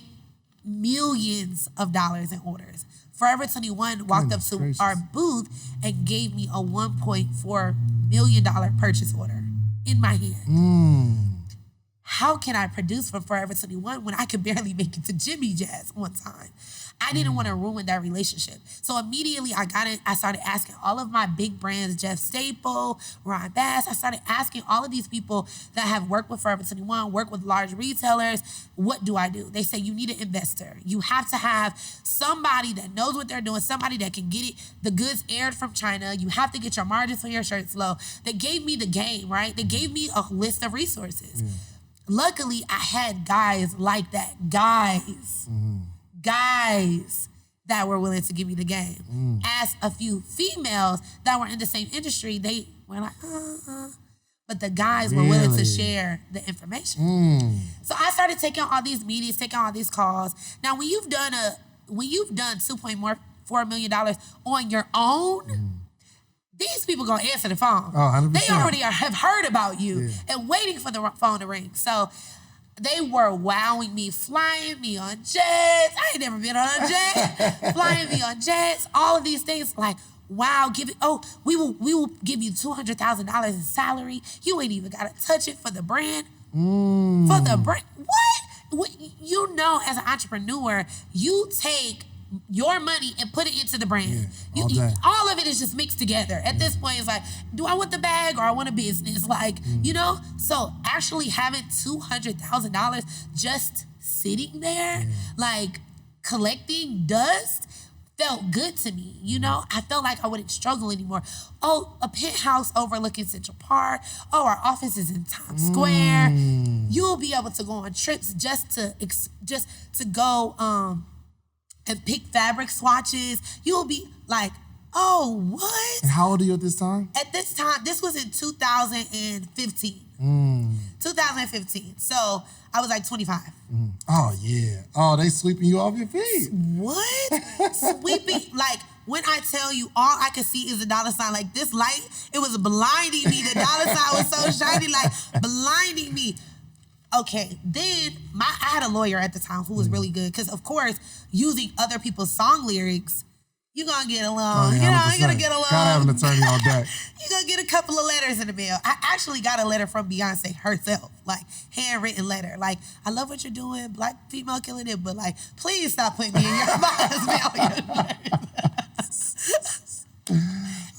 millions of dollars in orders. Forever 21 walked up to our booth and gave me a $1.4 million purchase order in my hand. How can I produce for Forever 21 when I could barely make it to Jimmy Jazz one time? I didn't want to ruin that relationship. So immediately I started asking all of my big brands, Jeff Staple, Ron Bass. I started asking all of these people that have worked with Forever 21, worked with large retailers, what do I do? They say you need an investor. You have to have somebody that knows what they're doing, somebody that can get the goods aired from China. You have to get your margins for your shirts low. They gave me the game, right? They gave me a list of resources. Luckily, I had guys like that. Guys that were willing to give me the game. As a few females that were in the same industry, they were like, but the guys were willing to Really? share the information. So I started taking all these meetings, taking all these calls. Now, when you've done $2.4 million on your own, these people gonna answer the phone. Oh, 100%. They already have heard about you and waiting for the phone to ring. So they were wowing me, flying me on jets. I ain't never been on a jet. Flying me on jets, all of these things. Like, wow, we will give you $200,000 in salary. You ain't even gotta touch it for the brand. For the brand, what? You know, as an entrepreneur, you take your money and put it into the brand. All of it is just mixed together. At this point, it's like, do I want the bag or I want a business? Like, you know? So actually having $200,000 just sitting there, like collecting dust, felt good to me, you know? I felt like I wouldn't struggle anymore. Oh, a penthouse overlooking Central Park. Oh, our office is in Times Square. You'll be able to go on trips just to go and pick fabric swatches. You'll be like, oh, what? And how old are you at this time? At this time, this was in 2015. 2015. So I was like 25. Oh, yeah. Oh, they sweeping you off your feet. What? Sweeping, like, when I tell you all I could see is a dollar sign, like this light, it was blinding me. The dollar sign was so shiny, like blinding me. Okay, then I had a lawyer at the time who was really good because, of course, using other people's song lyrics, you're going to get along. You're going to get along. Gotta have an attorney all day. You're going to get a couple of letters in the mail. I actually got a letter from Beyonce herself, like handwritten letter. Like, I love what you're doing, Black female killing it, but like, please stop putting me in your boss mail.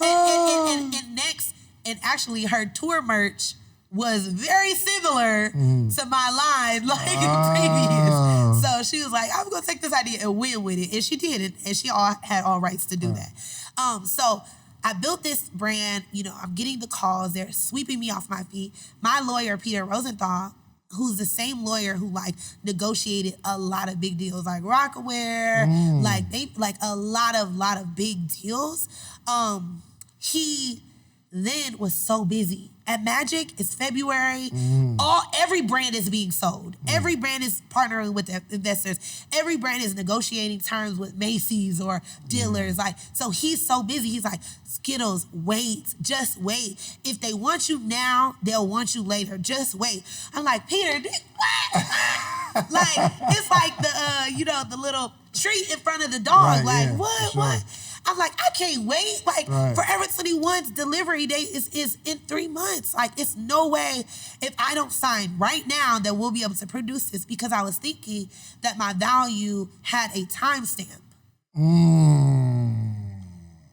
And next, and actually her tour merch was very similar to my line, like previous. So she was like, I'm gonna take this idea and win with it. And she did it, and she had all rights to do that. So I built this brand, you know, I'm getting the calls, they're sweeping me off my feet. My lawyer, Peter Rosenthal, who's the same lawyer who like negotiated a lot of big deals like Rockaware, like a lot of big deals. He then was so busy. At Magic, it's February. Every brand is being sold. Every brand is partnering with investors. Every brand is negotiating terms with Macy's or dealers. Like, so he's so busy. He's like, Skittlez, wait, just wait. If they want you now, they'll want you later. Just wait. I'm like, Peter, what? Like, it's like the little treat in front of the dog. What? I'm like, I can't wait. Like, Forever 21's delivery date is in 3 months. Like, it's no way if I don't sign right now that we'll be able to produce this, because I was thinking that my value had a timestamp.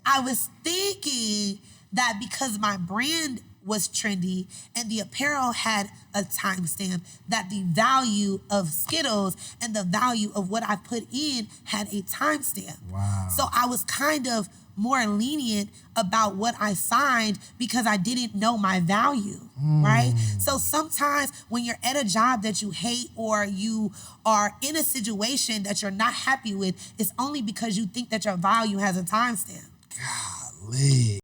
I was thinking that because my brand was trendy and the apparel had a timestamp, that the value of Skittlez and the value of what I put in had a timestamp. Wow. So I was kind of more lenient about what I signed because I didn't know my value, right? So sometimes when you're at a job that you hate or you are in a situation that you're not happy with, it's only because you think that your value has a timestamp. Golly.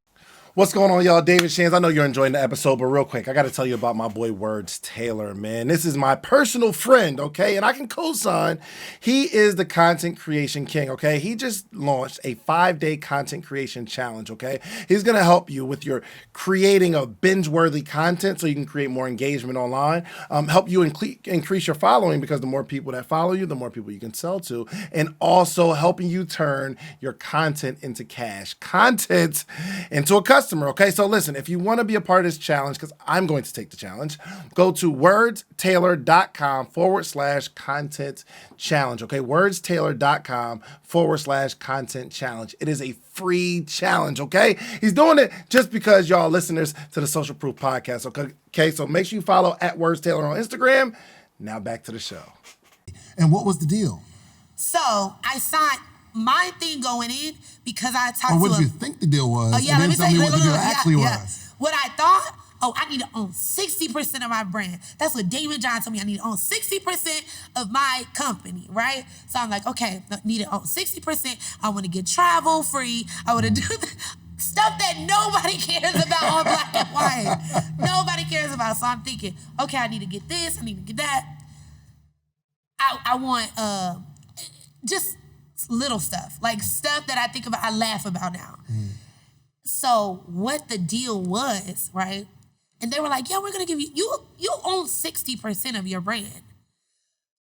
What's going on, y'all? David Shands. I know you're enjoying the episode, but real quick, I got to tell you about my boy Words Taylor, man. This is my personal friend, okay? And I can co-sign. He is the content creation king, okay? He just launched a 5-day content creation challenge, okay? He's going to help you with your creating of binge-worthy content so you can create more engagement online, help you increase your following, because the more people that follow you, the more people you can sell to, and also helping you turn your content into cash, content into a customer, okay? So listen, if you want to be a part of this challenge, because I'm going to take the challenge, go to wordstaylor.com/content challenge, okay? wordstaylor.com/content challenge. It is a free challenge, okay? He's doing it just because y'all listeners to the Social Proof Podcast, okay? So make sure you follow @WordsTaylor on Instagram. Now back to the show. And what was the deal? So I signed my thing going in because I talked to what did you think the deal was? Yeah, and let me then tell me what the deal actually yeah. was. What I thought, I need to own 60% of my brand. That's what Damon John told me. I need to own 60% of my company, right? So I'm like, okay, I need to own 60%. I want to get travel free. I want to do stuff that nobody cares about on Black and White. Nobody cares out. So I'm thinking, okay, I need to get this, I need to get that. I want just little stuff, like stuff that I think about, I laugh about now. So what the deal was, right? And they were like, yeah, we're gonna give you own 60% of your brand,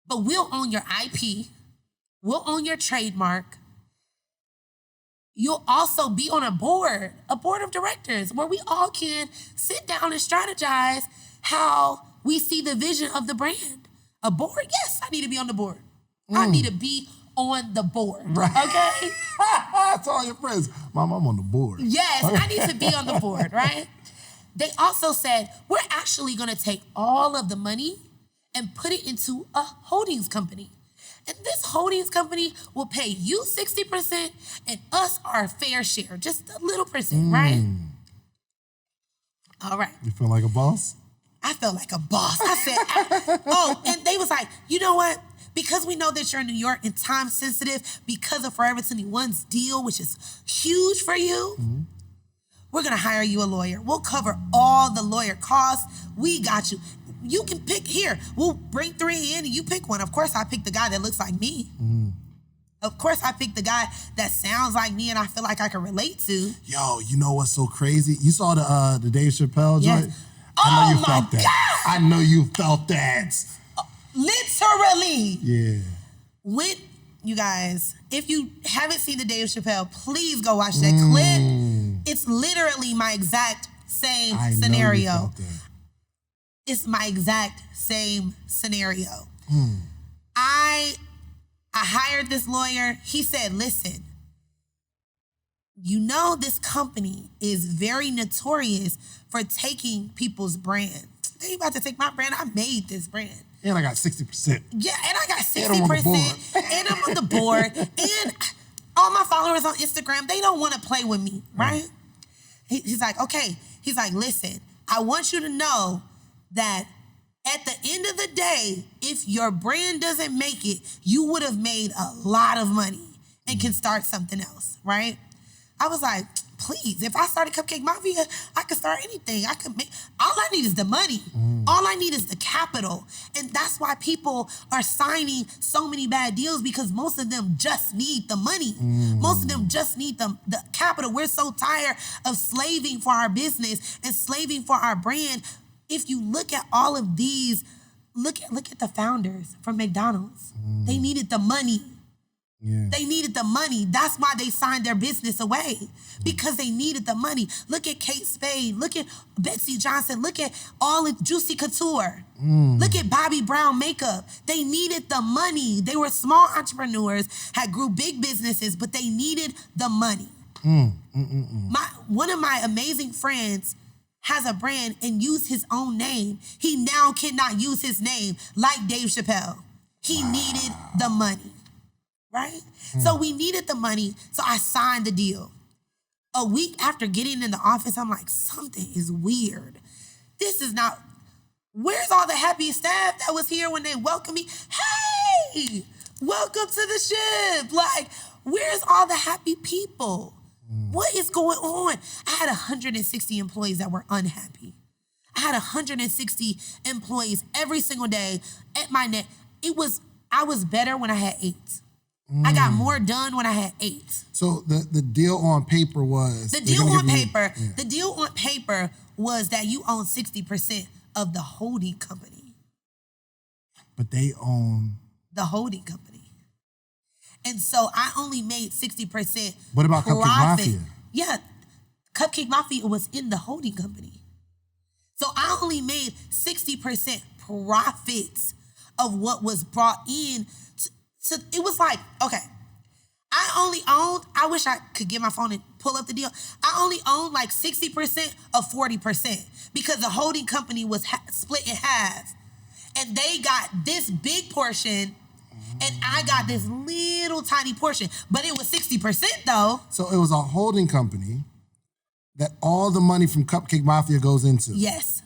but we'll own your IP, we'll own your trademark. You'll also be on a board of directors where we all can sit down and strategize how we see the vision of the brand. A board? Yes, I need to be on the board. I need to be on the board, Right. okay? Tell all your friends, Mom, I'm on the board. Yes, I need to be on the board, right? They also said, we're actually gonna take all of the money and put it into a holdings company. And this holdings company will pay you 60% and us our fair share, just a little percent, right? All right. You feel like a boss? I felt like a boss. I said, and they was like, you know what? Because we know that you're in New York and time sensitive because of Forever 21's deal, which is huge for you, we're gonna hire you a lawyer. We'll cover all the lawyer costs. We got you. You can pick here. We'll bring 3 in and you pick one. Of course, I picked the guy that looks like me. Of course, I picked the guy that sounds like me and I feel like I can relate to. Yo, you know what's so crazy? You saw the Dave Chappelle Yes. joint? I know you Oh, felt my that. God! I know you felt that. Literally. Yeah. When, you guys, if you haven't seen the Dave Chappelle, please go watch that clip. It's literally my exact same I know you scenario. felt that. It's my exact same scenario. I hired this lawyer. He said, listen, you know this company is very notorious for taking people's brand. They about to take my brand. I made this brand. And I got 60%. Yeah, and I got And I'm on the 60%. board. And I'm on the board. And all my followers on Instagram, they don't want to play with me, right? He's like, okay. He's like, listen, I want you to know that at the end of the day, if your brand doesn't make it, you would have made a lot of money and can start something else, right? I was like, please, if I started Cupcake Mafia, I could start anything. I could make, all I need is the money. All I need is the capital. And that's why people are signing so many bad deals, because most of them just need the money. Most of them just need the capital. We're so tired of slaving for our business and slaving for our brand. If you look at all of these, look at the founders from McDonald's. They needed the money. Yeah. They needed the money. That's why they signed their business away, because they needed the money. Look at Kate Spade. Look at Betsy Johnson. Look at all of Juicy Couture. Look at Bobby Brown Makeup. They needed the money. They were small entrepreneurs, had grew big businesses, but they needed the money. One of my amazing friends has a brand and used his own name. He now cannot use his name like Dave Chappelle. He needed the money. Right? So we needed the money, so I signed the deal. A week after getting in the office, I'm like, something is weird. This is not, where's all the happy staff that was here when they welcomed me? Hey, welcome to the ship. Like, where's all the happy people? What is going on? I had 160 employees that were unhappy. I had 160 employees every single day at my net. I was better when I had 8. I got more done when I had 8. So the deal on paper was... The deal on paper was that you own 60% of the holding company. But they own... The holding company. And so I only made 60%. What about Cupcake Mafia? Yeah, Cupcake Mafia was in the holding company. So I only made 60% profits of what was brought in. So it was like, okay, I wish I could get my phone and pull up the deal. I only owned like 60% of 40% because the holding company was split in half. And they got this big portion and I got this little tiny portion. But it was 60% though. So it was a holding company that all the money from Cupcake Mafia goes into. Yes.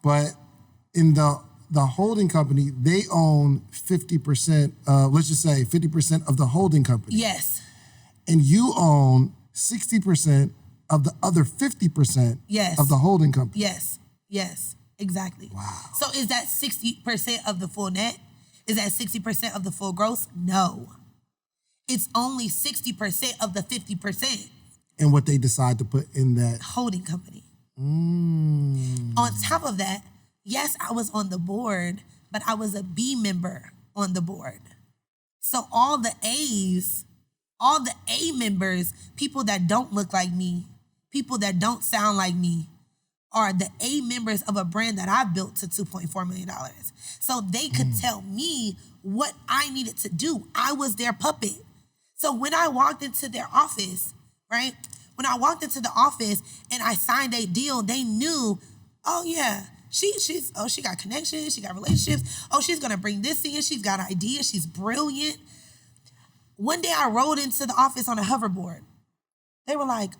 But in the holding company, they own 50%, let's just say 50% of the holding company. Yes. And you own 60% of the other 50% Yes. of the holding company. Yes. Yes. Exactly. Wow. So is that 60% of the full net? Is that 60% of the full gross? No. It's only 60% of the 50%. And what they decide to put in that holding company. Mm. On top of that, yes, I was on the board, but I was a B member on the board. So all the A's, all the A members, people that don't look like me, people that don't sound like me, are the A members of a brand that I built to $2.4 million. So they could tell me what I needed to do. I was their puppet. So when I walked into their office, right? When I walked into the office and I signed a deal, they knew, oh yeah, she got connections, she got relationships. Oh, she's gonna bring this in. She's got ideas. She's brilliant. One day I rode into the office on a hoverboard. They were like,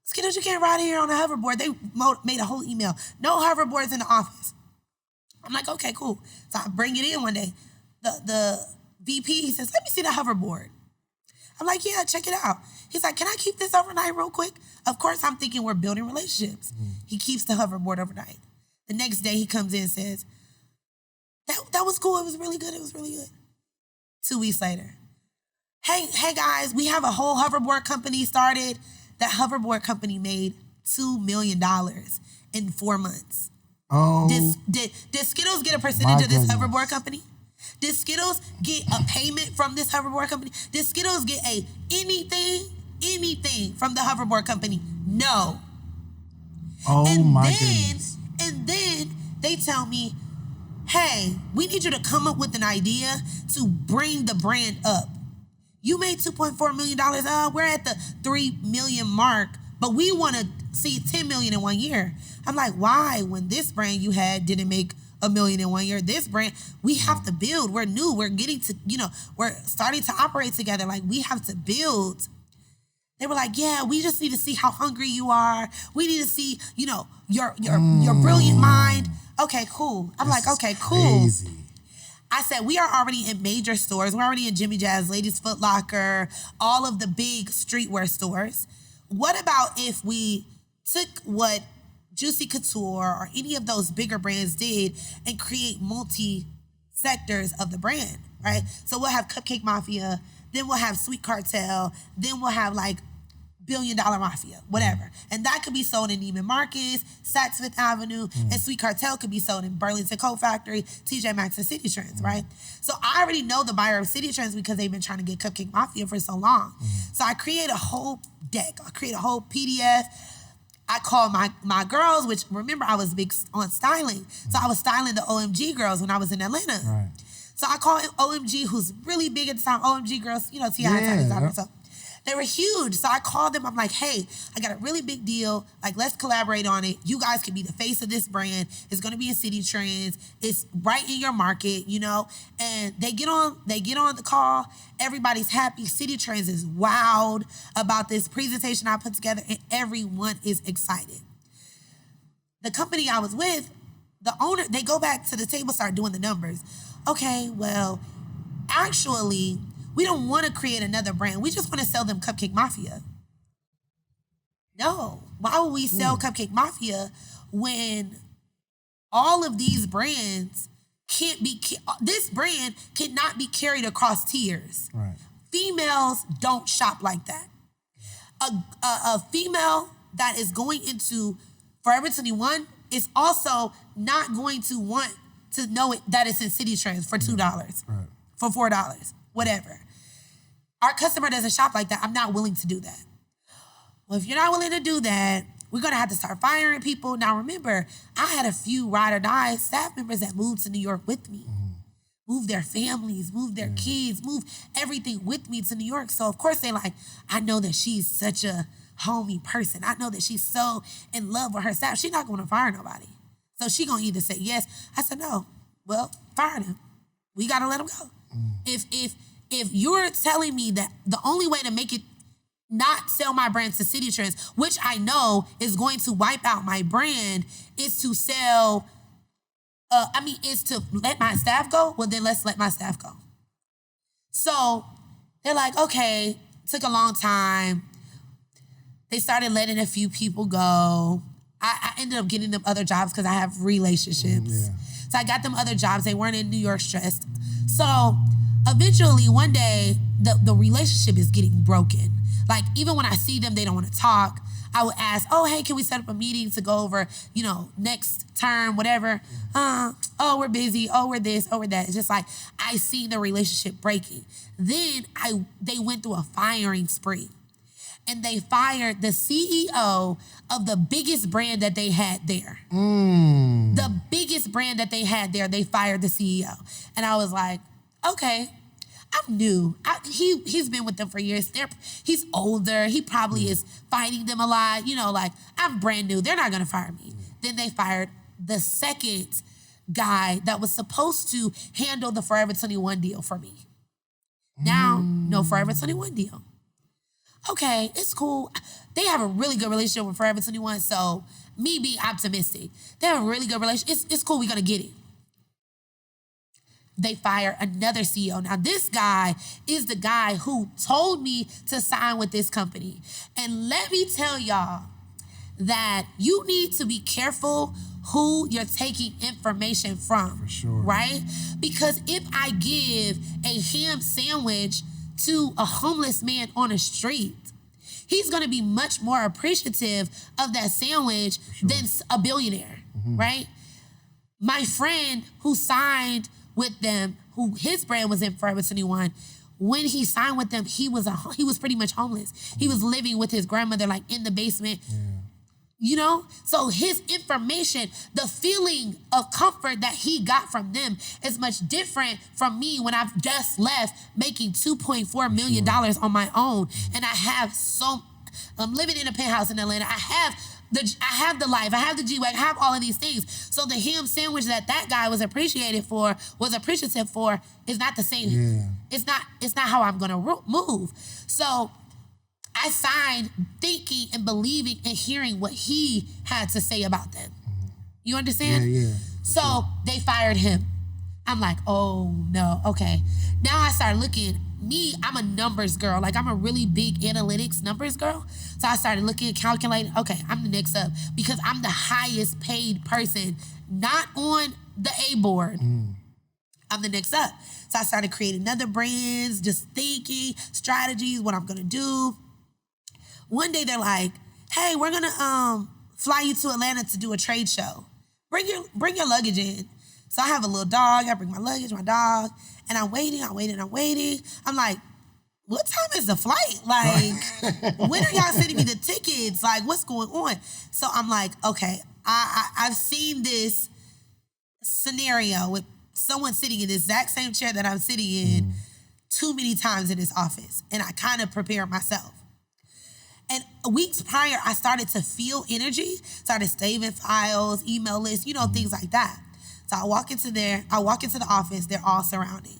Skittlez, you can't ride here on a hoverboard. They made a whole email. No hoverboards in the office. I'm like, okay, cool. So I bring it in one day. The VP, he says, let me see the hoverboard. I'm like, yeah, check it out. He's like, can I keep this overnight real quick? Of course, I'm thinking we're building relationships. He keeps the hoverboard overnight. The next day he comes in and says, that was cool. It was really good. It was really good. 2 weeks later, hey guys, we have a whole hoverboard company started. That hoverboard company made $2 million in 4 months. Oh. Did Skittlez get a percentage of this goodness. hoverboard company? Did Skittlez get a payment from this hoverboard company? Did Skittlez get anything from the hoverboard company? No. Oh Goodness. And then they tell me, hey, we need you to come up with an idea to bring the brand up. You made $2.4 million. We're at the 3 million mark, but we want to see 10 million in 1 year. I'm like, why? When this brand you had didn't make $1 million in 1 year, this brand, we have to build. We're new. We're getting to, we're starting to operate together. Like, we have to build. They were like, yeah, we just need to see how hungry you are. We need to see, your brilliant mind. Okay, cool. I'm like, okay, cool. Crazy. I said, we are already in major stores. We're already in Jimmy Jazz, Ladies Foot Locker, all of the big streetwear stores. What about if we took what Juicy Couture or any of those bigger brands did and create multi-sectors of the brand, right? So we'll have Cupcake Mafia, then we'll have Sweet Cartel, then we'll have like $1 billion Mafia, whatever. And that could be sold in Neiman Marcus, Saks Fifth Avenue, and Sweet Cartel could be sold in Burlington Coat Factory, TJ Maxx, and City Trends, right? So I already know the buyer of City Trends because they've been trying to get Cupcake Mafia for so long. So I create a whole deck. I create a whole PDF. I call my girls, which remember I was big on styling. So I was styling the OMG girls when I was in Atlanta. Right. So I call OMG, who's really big at the time, OMG girls, T.I. Yeah. So they were huge. So I called them. I'm like, hey, I got a really big deal. Like, let's collaborate on it. You guys can be the face of this brand. It's going to be in City Trends. It's right in your market, And they get on the call. Everybody's happy. City Trends is wowed about this presentation I put together, and everyone is excited. The company I was with, the owner, they go back to the table, start doing the numbers. Okay, well, actually, we don't want to create another brand. We just want to sell them Cupcake Mafia. No. Why would we sell Cupcake Mafia when all of these brands this brand cannot be carried across tiers. Right. Females don't shop like that. A female that is going into Forever 21 is also not going to want to know that it's in City Trends for $2, Right. for $4, whatever. Our customer doesn't shop like that. I'm not willing to do that. Well, if you're not willing to do that, we're going to have to start firing people. Now, remember, I had a few ride or die staff members that moved to New York with me. Moved their families, moved their kids, moved everything with me to New York. So, of course, they like, I know that she's such a homey person. I know that she's so in love with her staff. She's not going to fire nobody. So she going to either say yes. I said, no. Well, fire them. We got to let them go. If you're telling me that the only way to make it not sell my brand to City Trends, which I know is going to wipe out my brand, is to sell, is to let my staff go, well, then let's let my staff go. So they're like, okay, took a long time. They started letting a few people go. I ended up getting them other jobs because I have relationships. Yeah. So I got them other jobs. They weren't in New York stressed. So eventually one day, the relationship is getting broken. Like even when I see them, they don't want to talk. I would ask, oh, hey, can we set up a meeting to go over, next term, whatever. Oh, we're busy. Oh, we're this. Oh, we're that. It's just like I see the relationship breaking. Then they went through a firing spree. And they fired the CEO of the biggest brand that they had there. The biggest brand that they had there, they fired the CEO. And I was like, okay, I'm new. He's been with them for years. He's older. He probably is fighting them a lot. I'm brand new. They're not going to fire me. Then they fired the second guy that was supposed to handle the Forever 21 deal for me. Now, no Forever 21 deal. Okay, it's cool. They have a really good relationship with Forever 21, so me being optimistic. They have a really good relationship. It's cool, we're gonna get it. They fire another CEO. Now, this guy is the guy who told me to sign with this company. And let me tell y'all that you need to be careful who you're taking information from. For sure. Right? Because if I give a ham sandwich to a homeless man on a street, he's gonna be much more appreciative of that sandwich than a billionaire, right? My friend who signed with them, who his brand was in Forever 21, when he signed with them, he was pretty much homeless. He was living with his grandmother, like in the basement. So his information, the feeling of comfort that he got from them is much different from me when I've just left making $2.4 million on my own. And I'm living in a penthouse in Atlanta. I have the life, I have the G-Wagon, I have all of these things. So the ham sandwich that guy was appreciative for is not the same. Yeah. It's not how I'm gonna move. So I signed thinking and believing and hearing what he had to say about them. You understand? Yeah. So they fired him. I'm like, oh no, okay. Now I started looking, I'm a numbers girl. Like I'm a really big analytics numbers girl. So I started looking, calculating, okay, I'm the next up because I'm the highest paid person, not on the A board. I'm the next up. So I started creating other brands, just thinking, strategies, what I'm gonna do. One day they're like, hey, we're gonna fly you to Atlanta to do a trade show. Bring your luggage in. So I have a little dog, I bring my luggage, my dog, and I'm waiting. I'm like, what time is the flight? Like, when are y'all sending me the tickets? Like, what's going on? So I'm like, okay, I've seen this scenario with someone sitting in the exact same chair that I'm sitting in too many times in this office. And I kind of prepared myself. And weeks prior, I started to feel energy, started saving files, email lists, things like that. So I walk into the office, they're all surrounding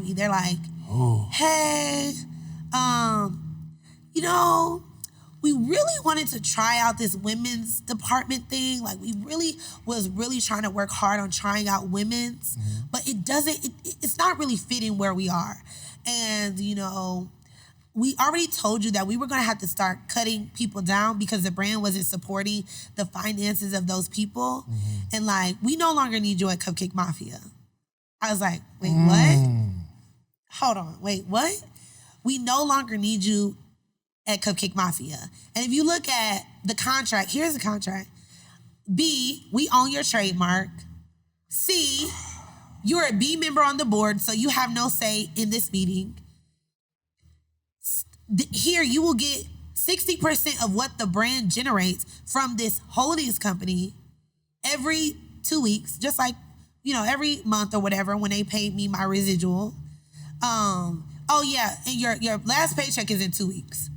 me. They're like, hey, we really wanted to try out this women's department thing. Like we was really trying to work hard on trying out women's, but it's not really fitting where we are. And, we already told you that we were going to have to start cutting people down because the brand wasn't supporting the finances of those people. And like, we no longer need you at Cupcake Mafia. I was like, wait, what? Hold on, wait, what? We no longer need you at Cupcake Mafia. And if you look at the contract, here's the contract. B, we own your trademark. C, you're a B member on the board, so you have no say in this meeting. Here, you will get 60% of what the brand generates from this holdings company every 2 weeks, just like, every month or whatever when they pay me my residual. Oh yeah, and your last paycheck is in 2 weeks.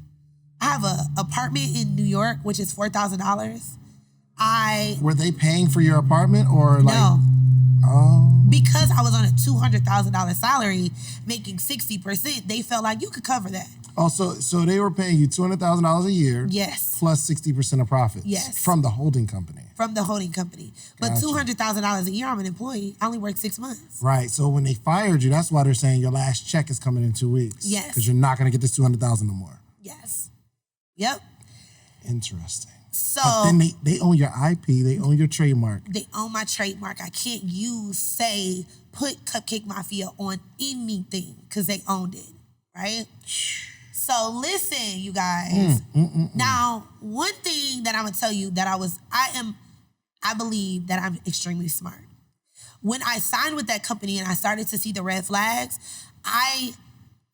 I have an apartment in New York, which is $4,000. Were they paying for your apartment or like? No. Oh. Because I was on a $200,000 salary, making 60%, they felt like you could cover that. Oh, so they were paying you $200,000 a year. Yes. Plus 60% of profits. Yes. From the holding company. From the holding company. But Gotcha. $200,000 a year, I'm an employee. I only work 6 months. Right. So when they fired you, that's why they're saying your last check is coming in 2 weeks. Yes. Because you're not going to get this $200,000 no more. Yes. Yep. Interesting. So but then they own your IP, they own your trademark. They own my trademark. I can't put Cupcake Mafia on anything because they owned it, right? So listen, you guys. Now, one thing that I'm gonna tell you that I believe that I'm extremely smart. When I signed with that company and I started to see the red flags, I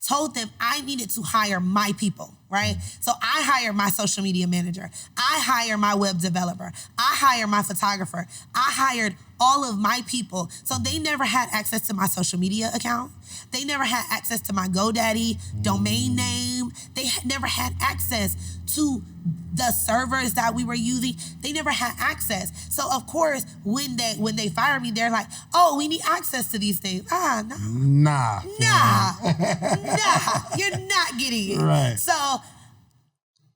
told them I needed to hire my people, right? So I hired my social media manager. I hired my web developer. I hired my photographer. I hired all of my people. So they never had access to my social media account. They never had access to my GoDaddy domain name. They never had access to the servers that we were using. They never had access. So of course, when they fired me, they're like, "Oh, we need access to these things." No. Nah. You're not getting it. Right. So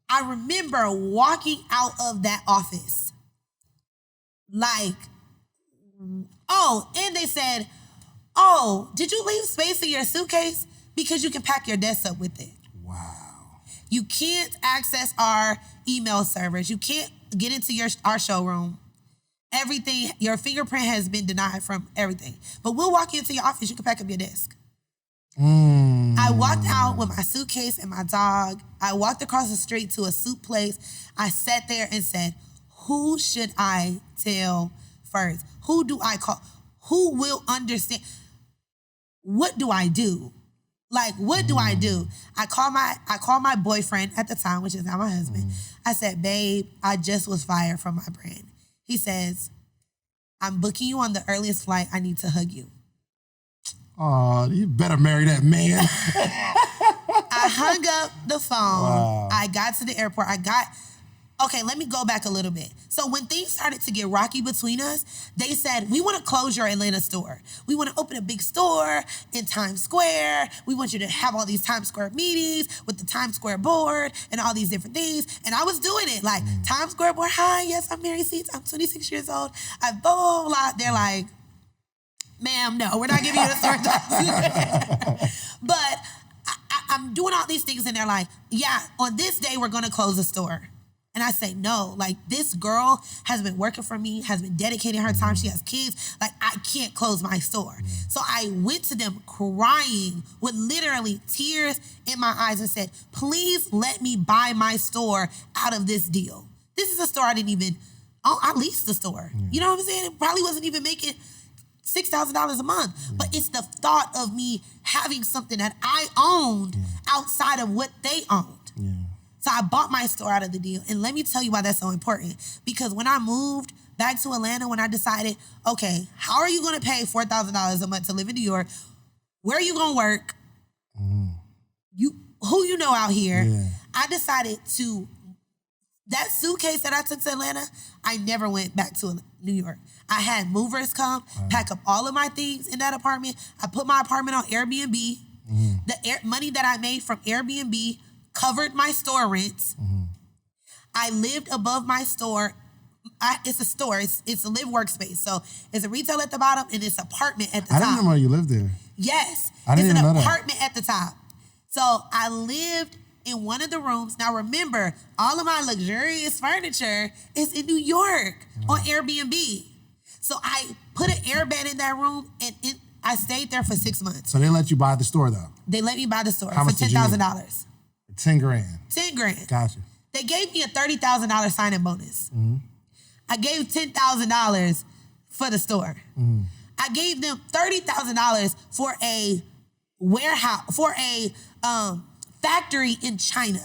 I remember walking out of that office like, and they said, "Oh, did you leave space in your suitcase? Because you can pack your desk up with it." Wow. You can't access our email servers. You can't get into our showroom. Everything, your fingerprint has been denied from everything. But we'll walk you into your office. You can pack up your desk. I walked out with my suitcase and my dog. I walked across the street to a soup place. I sat there and said, who should I tell first? Who do I call? Who will understand? What do I do? Like, what do I do? I call my boyfriend at the time, which is now my husband. I said, "Babe, I just was fired from my brand." He says, "I'm booking you on the earliest flight. I need to hug you." Oh, you better marry that man. I hung up the phone. Wow. I got to the airport. Okay, let me go back a little bit. So when things started to get rocky between us, they said, "We want to close your Atlanta store. We want to open a big store in Times Square. We want you to have all these Times Square meetings with the Times Square board and all these different things." And I was doing it like, Times Square board, "Hi, yes, I'm Mary Seats. I'm 26 years old. I blah, blah, blah." They're like, "Ma'am, no, we're not giving you the store." But I'm doing all these things and they're like, "Yeah, on this day, we're going to close the store." And I say, no, like, this girl has been working for me, has been dedicating her time. She has kids. Like, I can't close my store. So I went to them crying with literally tears in my eyes and said, "Please let me buy my store out of this deal." This is a store I leased the store. You know what I'm saying? It probably wasn't even making $6,000 a month. But it's the thought of me having something that I owned outside of what they owned. So I bought my store out of the deal. And let me tell you why that's so important. Because when I moved back to Atlanta, when I decided, okay, how are you going to pay $4,000 a month to live in New York? Where are you going to work? Who you know out here? I decided that suitcase that I took to Atlanta, I never went back to New York. I had movers come, pack up all of my things in that apartment. I put my apartment on Airbnb. The money that I made from Airbnb covered my store rents. I lived above my store. It's a store. It's a live workspace. So it's a retail at the bottom and it's apartment at the top. I didn't know you lived there. Yes. I didn't it's even an know that. apartment at the top. So I lived in one of the rooms. Now remember, all of my luxurious furniture is in New York on Airbnb. So I put an airbed in that room and I stayed there for 6 months. So they let you buy the store though? They let me buy the store How for much did you need? $10,000. 10 grand. 10 grand. Gotcha. They gave me a $30,000 sign-in bonus. I gave $10,000 for the store. I gave them $30,000 for a warehouse, for a factory in China,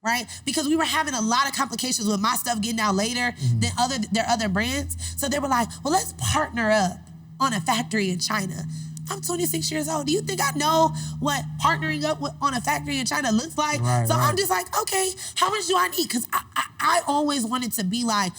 right? Because we were having a lot of complications with my stuff getting out later than their other brands. So they were like, well, let's partner up on a factory in China. I'm 26 years old. Do you think I know what partnering up on a factory in China looks like? Right, so right. I'm just like, okay, how much do I need? Because I always wanted to be like,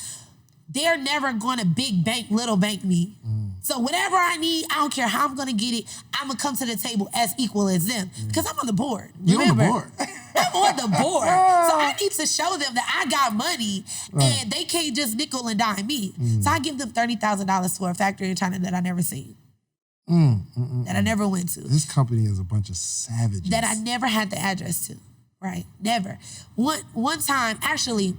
they're never going to big bank, little bank me. So whatever I need, I don't care how I'm going to get it, I'm going to come to the table as equal as them. Because I'm on the board. You're on the Remember? board. I'm on the board. So I need to show them that I got money and they can't just nickel and dime me. So I give them $30,000 for a factory in China that I never seen. That I never went to. This company is a bunch of savages. That I never had the address to, right? Never. One time, actually,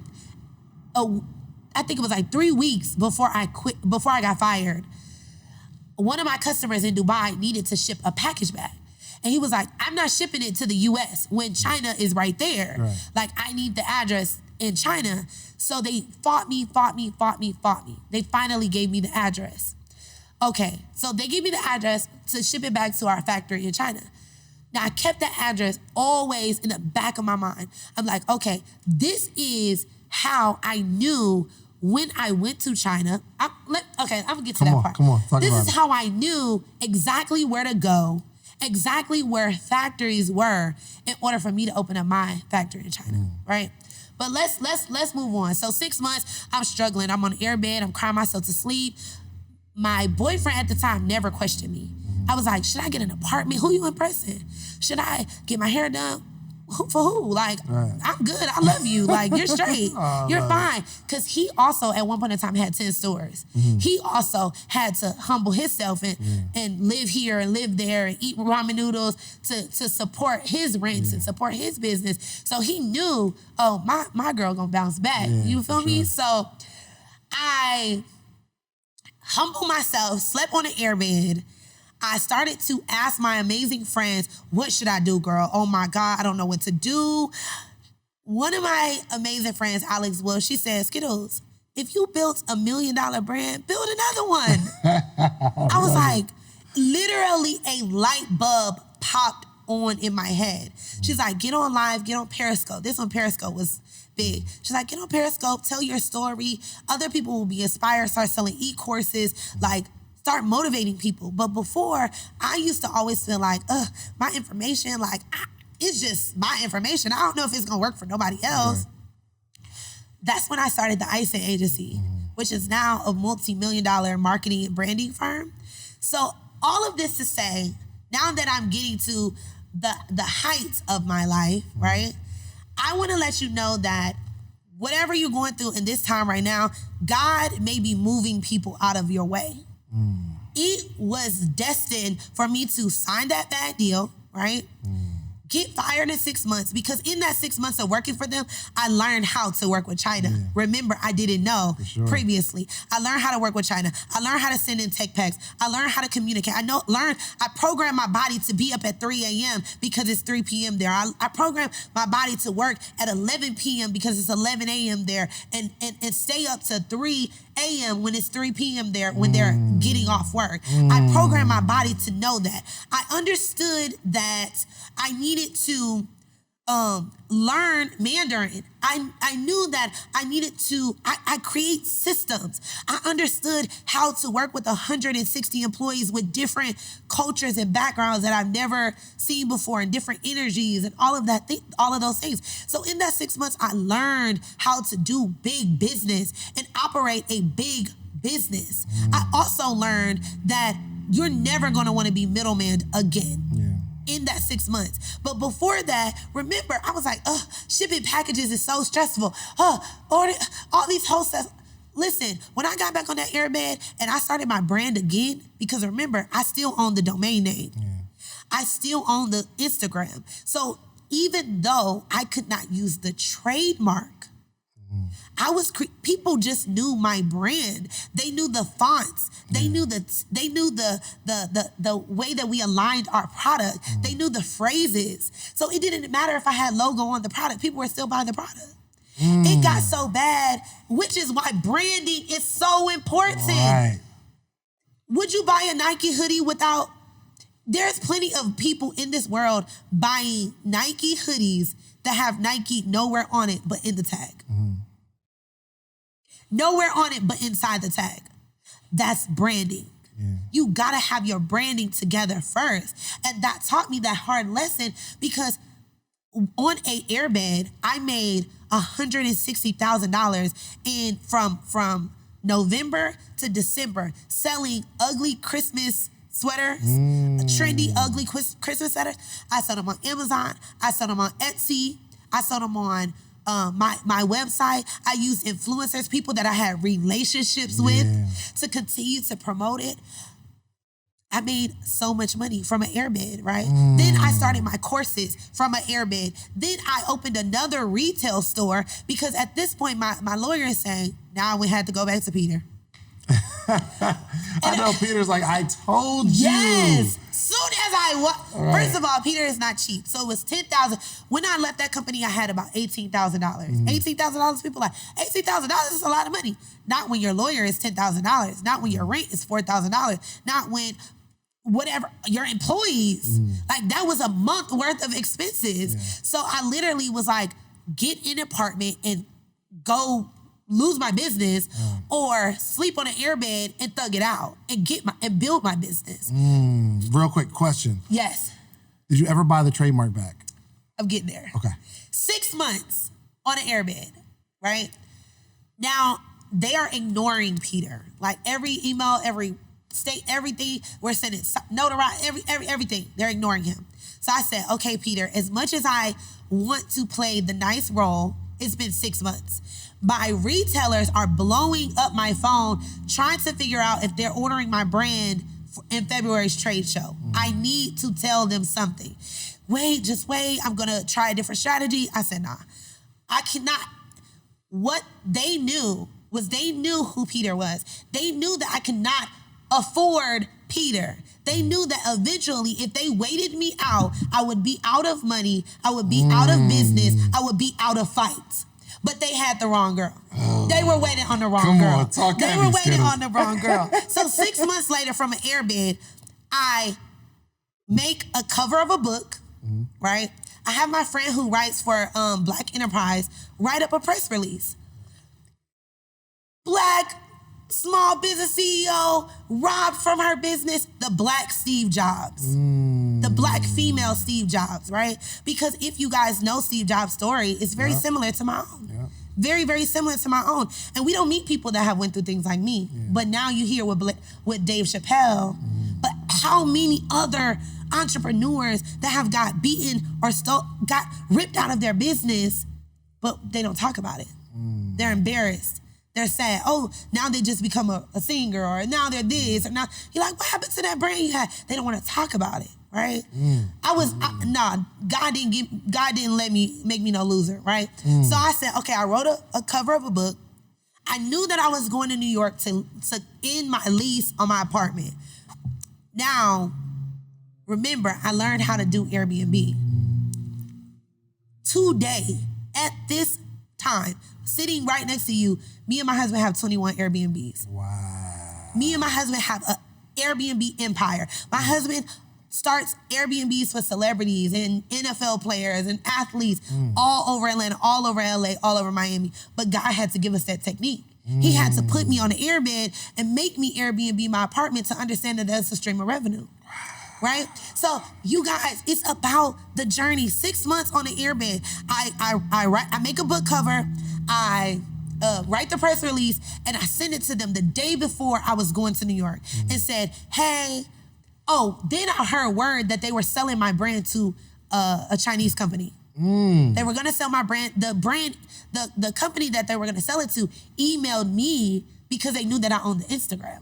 I think it was like 3 weeks before I got fired, one of my customers in Dubai needed to ship a package bag. And he was like, I'm not shipping it to the US when China is right there. Right. Like, I need the address in China. So they fought me. They finally gave me the address. Okay, so they gave me the address to ship it back to our factory in China. Now, I kept that address always in the back of my mind. I'm like, okay, this is how I knew when I went to China. I'm gonna get to that part. Come on, talk this about is it. how I knew exactly where to go, exactly where factories were in order for me to open up my factory in China, right? But let's move on. So 6 months, I'm struggling. I'm on Airbed. I'm crying myself to sleep. My boyfriend at the time never questioned me. I was like, should I get an apartment? Who you impressing? Should I get my hair done? For who? Like, right. I'm good. I love you. Like, you're straight. You're fine. Because he also, at one point in time, had 10 stores. He also had to humble himself and live here and live there and eat ramen noodles to support his rents and support his business. So he knew, oh, my girl gonna bounce back. Yeah, you feel me? sure. So I humbled myself, slept on an airbed. I started to ask my amazing friends, what should I do, girl? Oh my God, I don't know what to do. One of my amazing friends, Alex Will, she said, Skittlez, if you built $1 million brand, build another one. I was like, literally a light bulb popped on in my head. She's like, get on live, get on Periscope. This on Periscope was big. She's like, get on Periscope, tell your story. Other people will be inspired, start selling e-courses, like, start motivating people. But before, I used to always feel like, my information, like, it's just my information. I don't know if it's gonna work for nobody else. Right. That's when I started the Icing Agency, which is now a multi-million-dollar marketing and branding firm. So all of this to say, now that I'm getting to the heights of my life, right? I wanna let you know that whatever you're going through in this time right now, God may be moving people out of your way. It was destined for me to sign that bad deal, right? Get fired in 6 months, because in that 6 months of working for them, I learned how to work with China. Yeah. Remember, I didn't know previously. I learned how to work with China. I learned how to send in tech packs. I learned how to communicate. I programmed my body to be up at 3 a.m. because it's 3 p.m. there. I programmed my body to work at 11 p.m. because it's 11 a.m. there, and stay up to 3 a.m. when it's 3 p.m. there when they're getting off work. I programmed my body to know that. I understood that I needed to learn Mandarin. I knew that I needed to, I create systems. I understood how to work with 160 employees with different cultures and backgrounds that I've never seen before, and different energies and all of that, all of those things. So in that 6 months, I learned how to do big business and operate a big business. I also learned that you're never gonna wanna be middleman again. In that 6 months. But before that, remember, I was like, shipping packages is so stressful. Order all these wholesale. Listen, when I got back on that Airbed and I started my brand again, because remember, I still own the domain name. I still own the Instagram. So even though I could not use the trademark, people just knew my brand. They knew the fonts. They knew the way that we aligned our product. They knew the phrases. So it didn't matter if I had logo on the product. People were still buying the product. It got so bad, which is why branding is so important. Right. Would you buy a Nike hoodie without... There's plenty of people in this world buying Nike hoodies that have Nike nowhere on it but in the tag. Nowhere on it but inside the tag. That's branding. You gotta have your branding together first. And that taught me that hard lesson, because on a Airbed, I made $160,000 from November to December selling ugly Christmas sweaters, trendy, ugly Christmas sweaters. I sold them on Amazon. I sold them on Etsy. I sold them on my website. I used influencers, people that I had relationships with, to continue to promote it. I made so much money from an Airbed, right? Then I started my courses from an Airbed. Then I opened another retail store because at this point, my lawyer is saying, now we had to go back to Peter. I know Peter's like, I told you. Yes. Soon as first of all, Peter is not cheap. So it was $10,000. When I left that company, I had about $18,000. $18,000, people are like, $18,000 is a lot of money. Not when your lawyer is $10,000. Not when your rent is $4,000. Not when whatever, your employees. Like that was a month worth of expenses. Yeah. So I literally was like, get an apartment and go lose my business or sleep on an airbed and thug it out and build my business. Real quick question. Yes. Did you ever buy the trademark back? I'm getting there. Okay. 6 months on an airbed, right? Now, they are ignoring Peter. Like every email, every state, everything, we're sending notoriety, everything. They're ignoring him. So I said, okay, Peter, as much as I want to play the nice role, it's been 6 months. My retailers are blowing up my phone trying to figure out if they're ordering my brand in February's trade show. I need to tell them something. Just wait. I'm going to try a different strategy. I said, nah, I cannot. What they knew was they knew who Peter was. They knew that I could not afford Peter. They knew that eventually if they waited me out, I would be out of money. I would be out of business. I would be out of fights. But they had the wrong girl. They were waiting on the wrong girl. They were waiting on the wrong girl. So 6 months later from an Airbed, I make a cover of a book, right? I have my friend who writes for Black Enterprise write up a press release. Black small business CEO robbed from her business, the Black Steve Jobs. The Black female Steve Jobs, right? Because if you guys know Steve Jobs' story, it's very similar to my own. Very, very similar to my own. And we don't meet people that have went through things like me. But now you hear with Dave Chappelle. But how many other entrepreneurs that have got beaten or got ripped out of their business, but they don't talk about it. They're embarrassed. They're sad. Oh, now they just become a singer, or now they're this, or now you're like, what happened to that brand you had? They don't want to talk about it, right? God didn't let me make me no loser, right? So I said, okay, I wrote a cover of a book. I knew that I was going to New York to end my lease on my apartment. Now, remember, I learned how to do Airbnb. Today, at this time, sitting right next to you, me and my husband have 21 Airbnbs. Wow. Me and my husband have an Airbnb empire. My husband starts Airbnbs for celebrities and NFL players and athletes all over Atlanta, all over LA, all over Miami. But God had to give us that technique. He had to put me on an Airbed and make me Airbnb my apartment to understand that that's a stream of revenue. Right? So you guys, it's about the journey. 6 months on an Airbed. I make a book cover. I write the press release, and I send it to them the day before I was going to New York and said, hey, then I heard word that they were selling my brand to a Chinese company. They were gonna sell my brand. The company that they were gonna sell it to emailed me because they knew that I owned the Instagram.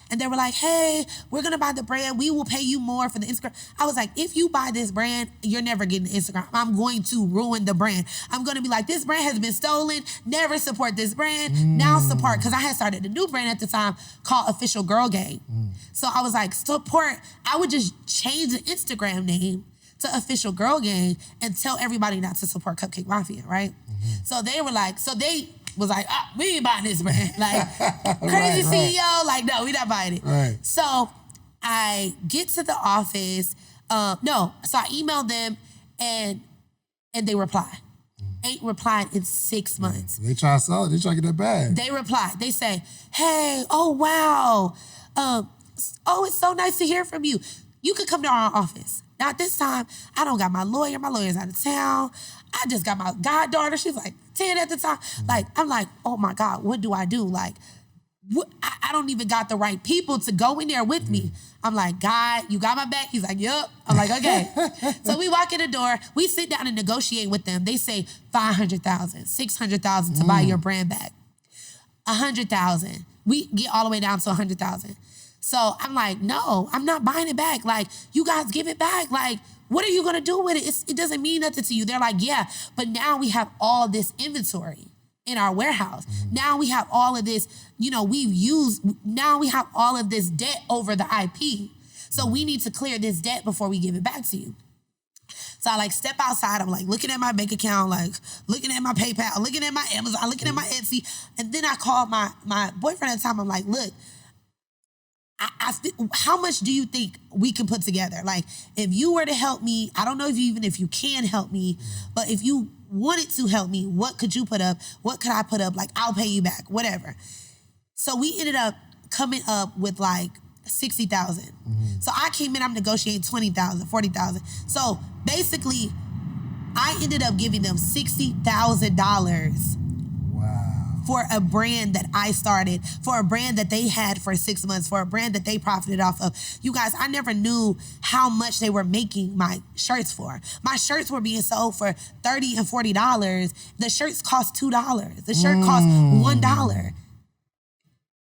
And they were like, hey, we're gonna buy the brand. We will pay you more for the Instagram. I was like, if you buy this brand, you're never getting Instagram. I'm going to ruin the brand. I'm gonna be like, this brand has been stolen. Never support this brand. Now support, because I had started a new brand at the time called Official Girl Gang. So I was like, support. I would just change the Instagram name to Official Girl Gang and tell everybody not to support Cupcake Mafia, right? So they were like, was like, we ain't buying this brand. Like, crazy CEO, like, no, we not buying it. Right. So I get to the office. So I emailed them and they reply. 8 replied in 6 months. They try to sell it. They try to get that bag. They replied. They say, hey, oh, wow. It's so nice to hear from you. You could come to our office. Now, at this time, I don't got my lawyer. My lawyer's out of town. I just got my goddaughter. She's like 10 at the time. Like, I'm like, oh my God, what do I do? Like, I don't even got the right people to go in there with me. I'm like, God, you got my back? He's like, yup. I'm like, okay. So we walk in the door. We sit down and negotiate with them. They say $500,000, $600,000 to buy your brand back. $100,000. We get all the way down to $100,000. So I'm like, no, I'm not buying it back. Like, you guys give it back. Like, what are you gonna do with it? It doesn't mean nothing to you. They're like, yeah, but now we have all this inventory in our warehouse. Now we have all of this, now we have all of this debt over the IP. So we need to clear this debt before we give it back to you. So I like step outside, I'm like looking at my bank account, like looking at my PayPal, looking at my Amazon, looking at my Etsy. And then I called my boyfriend at the time, I'm like, look, how much do you think we can put together? Like, if you were to help me, I don't know if you can help me, but if you wanted to help me, what could you put up? What could I put up? Like, I'll pay you back, whatever. So we ended up coming up with like 60,000. So I came in, I'm negotiating 20,000, 40,000. So basically, I ended up giving them $60,000 for a brand that I started, for a brand that they had for 6 months, for a brand that they profited off of. You guys, I never knew how much they were making my shirts for. My shirts were being sold for $30 and $40. The shirts cost $2. The shirt cost $1.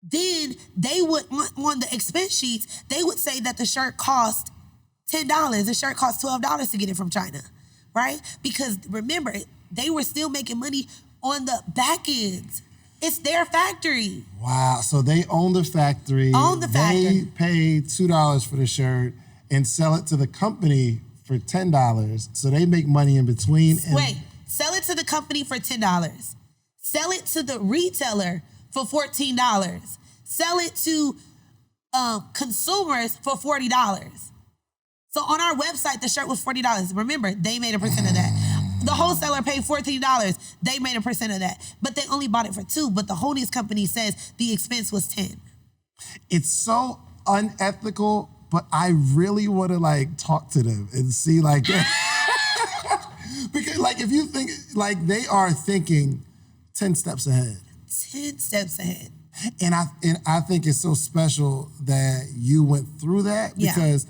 Then they would, on the expense sheets, they would say that the shirt cost $10. The shirt cost $12 to get it from China, right? Because remember, they were still making money on the back end. It's their factory. Wow. So they own the factory. They pay $2 for the shirt and sell it to the company for $10. So they make money in between. Wait, sell it to the company for $10. Sell it to the retailer for $14. Sell it to consumers for $40. So on our website, the shirt was $40. Remember, they made a percent of that. The wholesaler paid $14. They made a percent of that. But they only bought it for $2. But the holdings company says the expense was $10. It's so unethical, but I really want to like talk to them and see like because like if you think like they are thinking 10 steps ahead. 10 steps ahead. And I think it's so special that you went through that because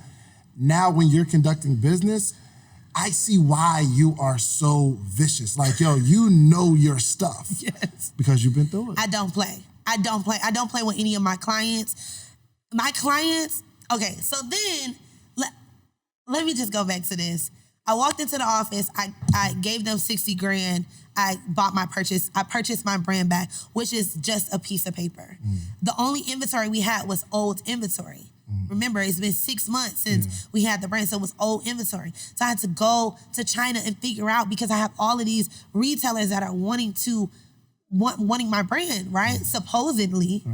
now when you're conducting business, I see why you are so vicious. Like, yo, you know your stuff. Yes. Because you've been through it. I don't play. I don't play with any of my clients. Okay, so then, let me just go back to this. I walked into the office. I gave them 60 grand. I purchased my brand back, which is just a piece of paper. The only inventory we had was old inventory. Remember, it's been 6 months since we had the brand, so it was old inventory. So I had to go to China and figure out, because I have all of these retailers that are wanting my brand, right? Supposedly.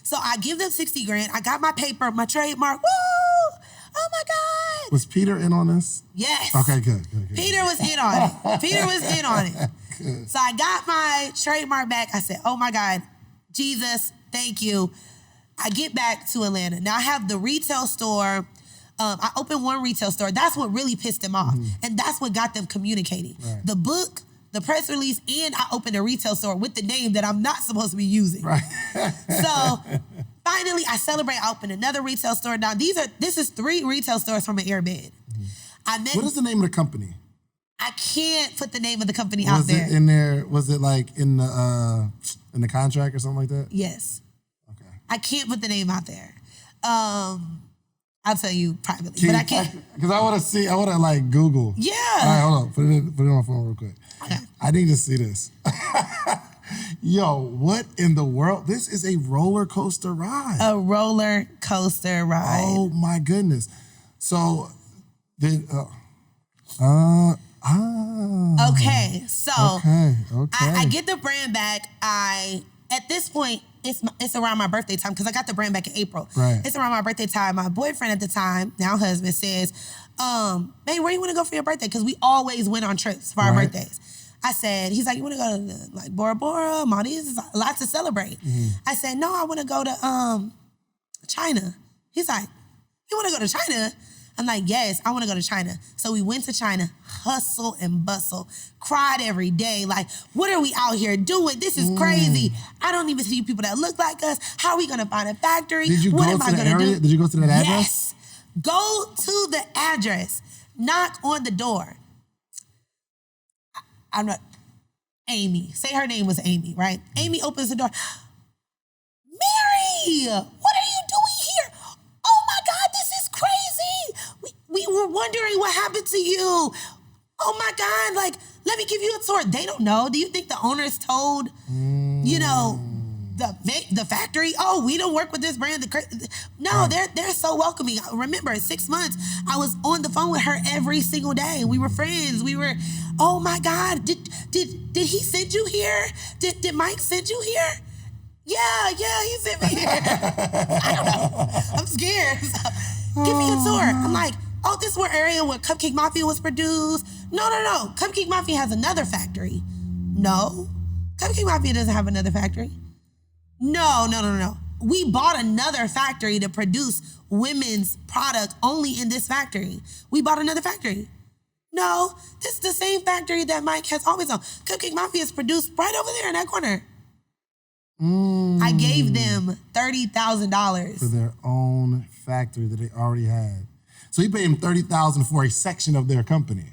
So I give them 60 grand. I got my paper, my trademark. Woo! Oh my God. Was Peter in on this? Yes. Okay, good. Peter was in on it. Good. So I got my trademark back. I said, oh my God, Jesus, thank you. I get back to Atlanta. Now I have the retail store. I opened one retail store. That's what really pissed them off. And that's what got them communicating. Right. The book, the press release, and I opened a retail store with the name that I'm not supposed to be using. Right. So finally I celebrate. I opened another retail store. Now this is 3 retail stores from an Airbed. What is the name of the company? I can't put the name of the company out there. Was it in there? Was it like in the contract or something like that? Yes. I can't put the name out there. I'll tell you privately, but I can't. Because I want to like Google. Yeah. All right, hold on. Put it on my phone real quick. Okay. I need to see this. Yo, what in the world? This is a roller coaster ride. A roller coaster ride. Oh my goodness. So, then, Okay, so okay. I get the brand back. At this point, it's around my birthday time because I got the brand back in April. Right. It's around my birthday time. My boyfriend at the time, now husband, says, "Hey, where you want to go for your birthday?" Because we always went on trips for our birthdays. I said, he's like, "You want to go to like Bora Bora, Maldives? Lots to celebrate." I said, "No, I want to go to China." He's like, "You want to go to China?" I'm like, "Yes, I want to go to China." So we went to China, hustle and bustle, cried every day. Like, what are we out here doing? This is crazy. I don't even see people that look like us. How are we going to find a factory? Did you go to the area? Did you go to that address? Yes. Go to the address. Knock on the door. I'm not, Amy. Say her name was Amy, right? Amy opens the door. "Mary, what are We were wondering what happened to you. Oh my God, like, let me give you a tour. They don't know. Do you think the owners told, you know, the factory, oh, we don't work with this brand. No, they're so welcoming. Remember, 6 months, I was on the phone with her every single day. We were friends. We were, oh my God, did he send you here? Did Mike send you here? Yeah, he sent me here. I don't know. I'm scared. So, give me a tour. I'm like, oh, this was area where Cupcake Mafia was produced. No. Cupcake Mafia has another factory. No. Cupcake Mafia doesn't have another factory. No. We bought another factory to produce women's product only in this factory. We bought another factory. No, this is the same factory that Mike has always owned. Cupcake Mafia is produced right over there in that corner. I gave them $30,000. For their own factory that they already had. So you paid them $30,000 for a section of their company.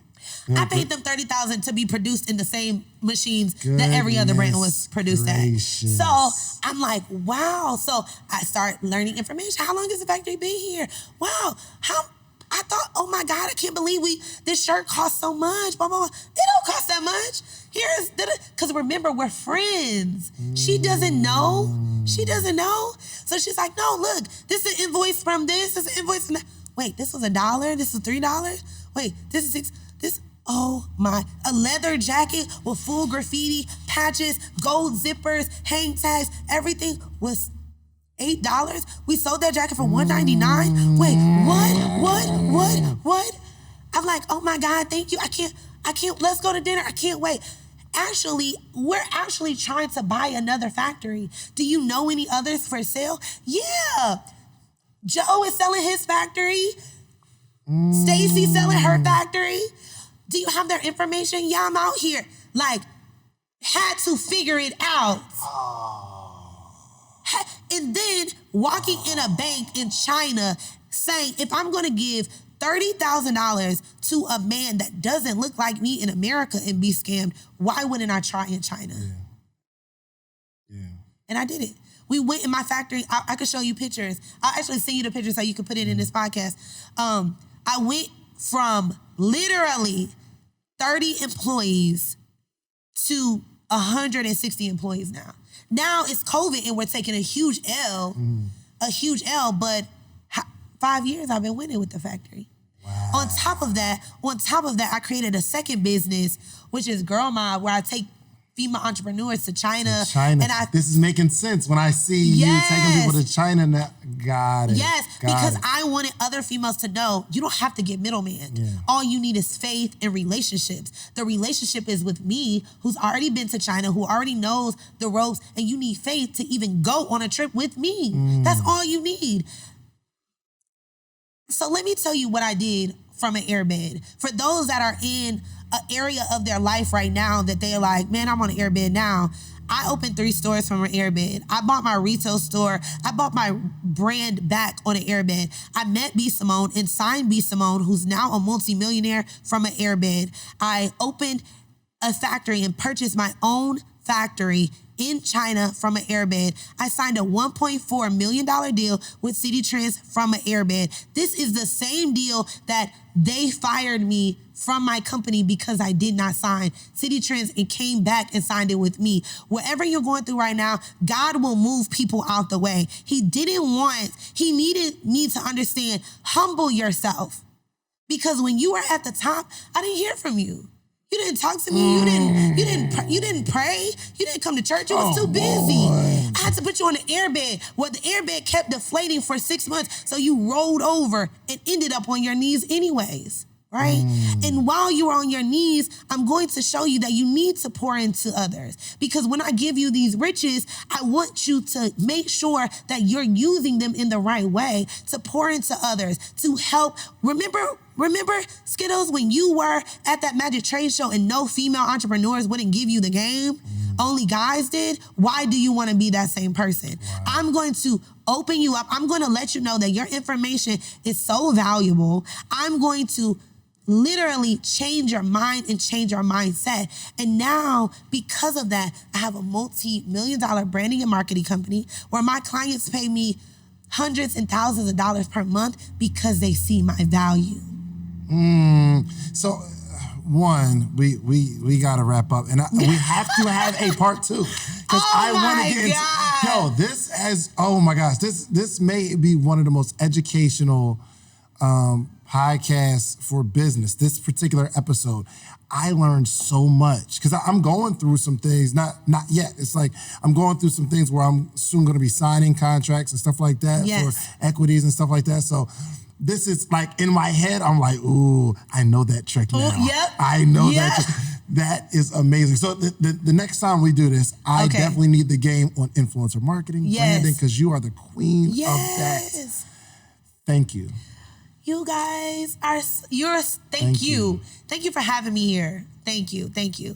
I paid them $30,000 to be produced in the same machines that every other brand was produced at. So I'm like, wow. So I start learning information. How long has the factory been here? Wow. I thought, oh my God, I can't believe this shirt costs so much. Blah, blah, blah. It don't cost that much. Because remember, we're friends. She doesn't know. So she's like, no, look, this is an invoice from this. This is an invoice from that. Wait, this was $1? This was $3? Wait, this is $6. Oh my, a leather jacket with full graffiti, patches, gold zippers, hang tags, everything was $8. We sold that jacket for $199. Wait, what? I'm like, oh my God, thank you. I can't, let's go to dinner. I can't wait. Actually, we're actually trying to buy another factory. Do you know any others for sale? Yeah. Joe is selling his factory. Stacy's selling her factory. Do you have their information? Yeah, I'm out here. Like, had to figure it out. And then walking in a bank in China saying, if I'm going to give $30,000 to a man that doesn't look like me in America and be scammed, why wouldn't I try in China? Yeah. And I did it. We went in my factory. I could show you pictures. I'll actually send you the pictures so you can put it in this podcast. I went from literally 30 employees to 160 employees now. Now it's COVID and we're taking a huge L, but 5 years I've been winning with the factory. Wow. On top of that, I created a second business, which is Girl Mob, where I take female entrepreneurs to China. And this is making sense when I see you taking people to China now. Got it. Yes, because I wanted other females to know you don't have to get middleman. Yeah. All you need is faith and relationships. The relationship is with me, who's already been to China, who already knows the ropes, and you need faith to even go on a trip with me. That's all you need. So let me tell you what I did from an Airbed. For those that are in an area of their life right now that they're like, man, I'm on an Airbed now. I opened 3 stores from an Airbed. I bought my retail store. I bought my brand back on an Airbed. I met B. Simone and signed B. Simone, who's now a multimillionaire, from an Airbed. I opened a factory and purchased my own factory in China from an Airbed. I signed a $1.4 million deal with City Trends from an Airbed. This is the same deal that they fired me from my company because I did not sign City Trends and came back and signed it with me. Whatever you're going through right now, God will move people out the way. He needed me to understand, humble yourself. Because when you were at the top, I didn't hear from you. You didn't talk to me. You didn't pray. You didn't come to church. You was too busy. I had to put you on an Airbed. Well, the Airbed kept deflating for 6 months, so you rolled over and ended up on your knees anyways, right? And while you are on your knees, I'm going to show you that you need to pour into others. Because when I give you these riches, I want you to make sure that you're using them in the right way to pour into others, to help. Remember, Skittlez, when you were at that Magic Trade Show and no female entrepreneurs wouldn't give you the game? Only guys did? Why do you want to be that same person? Wow. I'm going to open you up. I'm going to let you know that your information is so valuable. I'm going to literally change your mind and change your mindset. And now, because of that, I have a multi-million-dollar branding and marketing company where my clients pay me hundreds and thousands of dollars per month because they see my value. So, one, we got to wrap up, and we have to have a part 2 because I want to get into. This has. Oh my gosh, this may be one of the most educational podcasts for business. This particular episode, I learned so much because I'm going through some things. Not yet. It's like I'm going through some things where I'm soon going to be signing contracts and stuff like that for equities and stuff like that. So. This is like in my head, I'm like, ooh, I know that trick now. I know that trick. That is amazing. So the next time we do this, I definitely need the game on influencer marketing, branding, because you are the queen of that. Thank you. You guys are, thank you. Thank you for having me here. Thank you.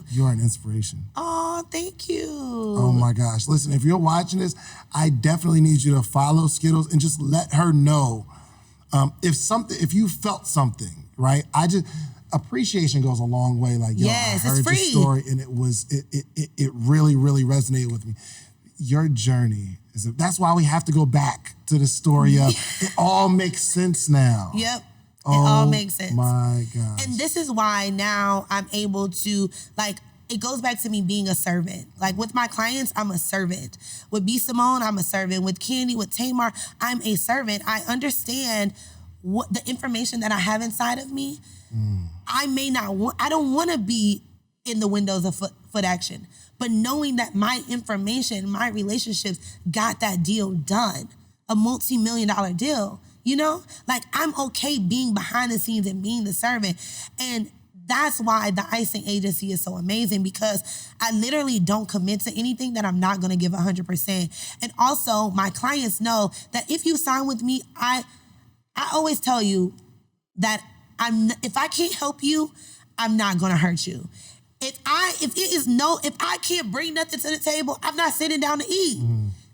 You're an inspiration. Oh, thank you. Oh my gosh. Listen, if you're watching this, I definitely need you to follow Skittlez and just let her know if you felt something, right? Appreciation goes a long way. Like, I heard your story and it really, really resonated with me. Your journey that's why we have to go back to the story of it all makes sense now. Yep. It all makes sense. My gosh. And this is why now I'm able to, it goes back to me being a servant. Like with my clients, I'm a servant. With B. Simone, I'm a servant. With Candy, with Tamar, I'm a servant. I understand what the information that I have inside of me. I don't want to be in the windows of foot action. But knowing that my information, my relationships got that deal done, a multi-million-dollar deal, I'm okay being behind the scenes and being the servant. And that's why the icing agency is so amazing, because I literally don't commit to anything that I'm not going to give 100%. And also my clients know that if you sign with me, I always tell you that if I can't help you, I'm not going to hurt you. If I can't bring nothing to the table, I'm not sitting down to eat.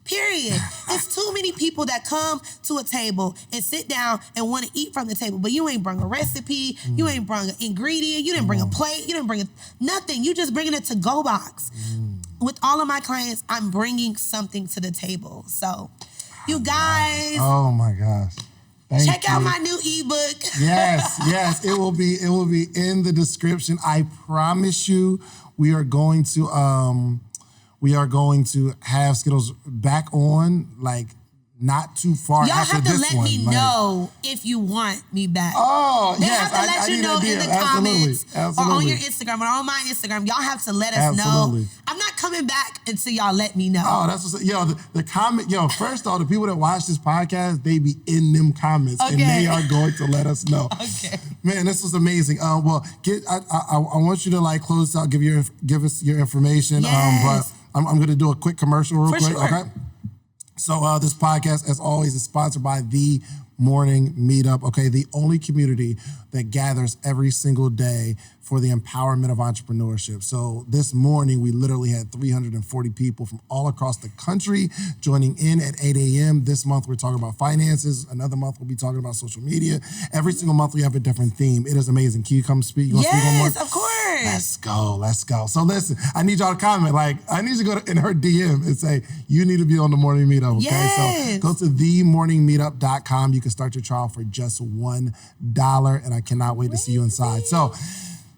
Period. It's too many people that come to a table and sit down and want to eat from the table, but you ain't bring a recipe, you ain't bring an ingredient, you didn't bring a plate, you didn't bring nothing. You just bringing a to-go box. With all of my clients, I'm bringing something to the table. So, you guys. Oh my gosh. Check out my new ebook. Yes. It will be in the description. I promise you, we are going to have Skittlez back on, not too far Y'all after have to this let me know if you want me back. Oh, they yes. have to let you know in the comments or on your Instagram or on my Instagram. Y'all have to let us know. I'm not coming back until y'all let me know. Oh, that's what's the comment. First off, the people that watch this podcast, they be in them comments and they are going to let us know. Okay. Man, this was amazing. I want you to close out, give us your information. Yes. But I'm going to do a quick commercial real quick. Sure. Okay. So this podcast, as always, is sponsored by The Morning Meetup, okay? The only community that gathers every single day for the empowerment of entrepreneurship. So this morning, we literally had 340 people from all across the country joining in at 8 a.m. This month, we're talking about finances. Another month, we'll be talking about social media. Every single month, we have a different theme. It is amazing. Can you come speak? You want to speak one more? Yes, of course. Let's go. So listen, I need y'all to comment. I need you to go in her DM and say, you need to be on the Morning Meetup, okay? Yes. So go to themorningmeetup.com. You can start your trial for just $1, and I cannot wait to see you inside. So,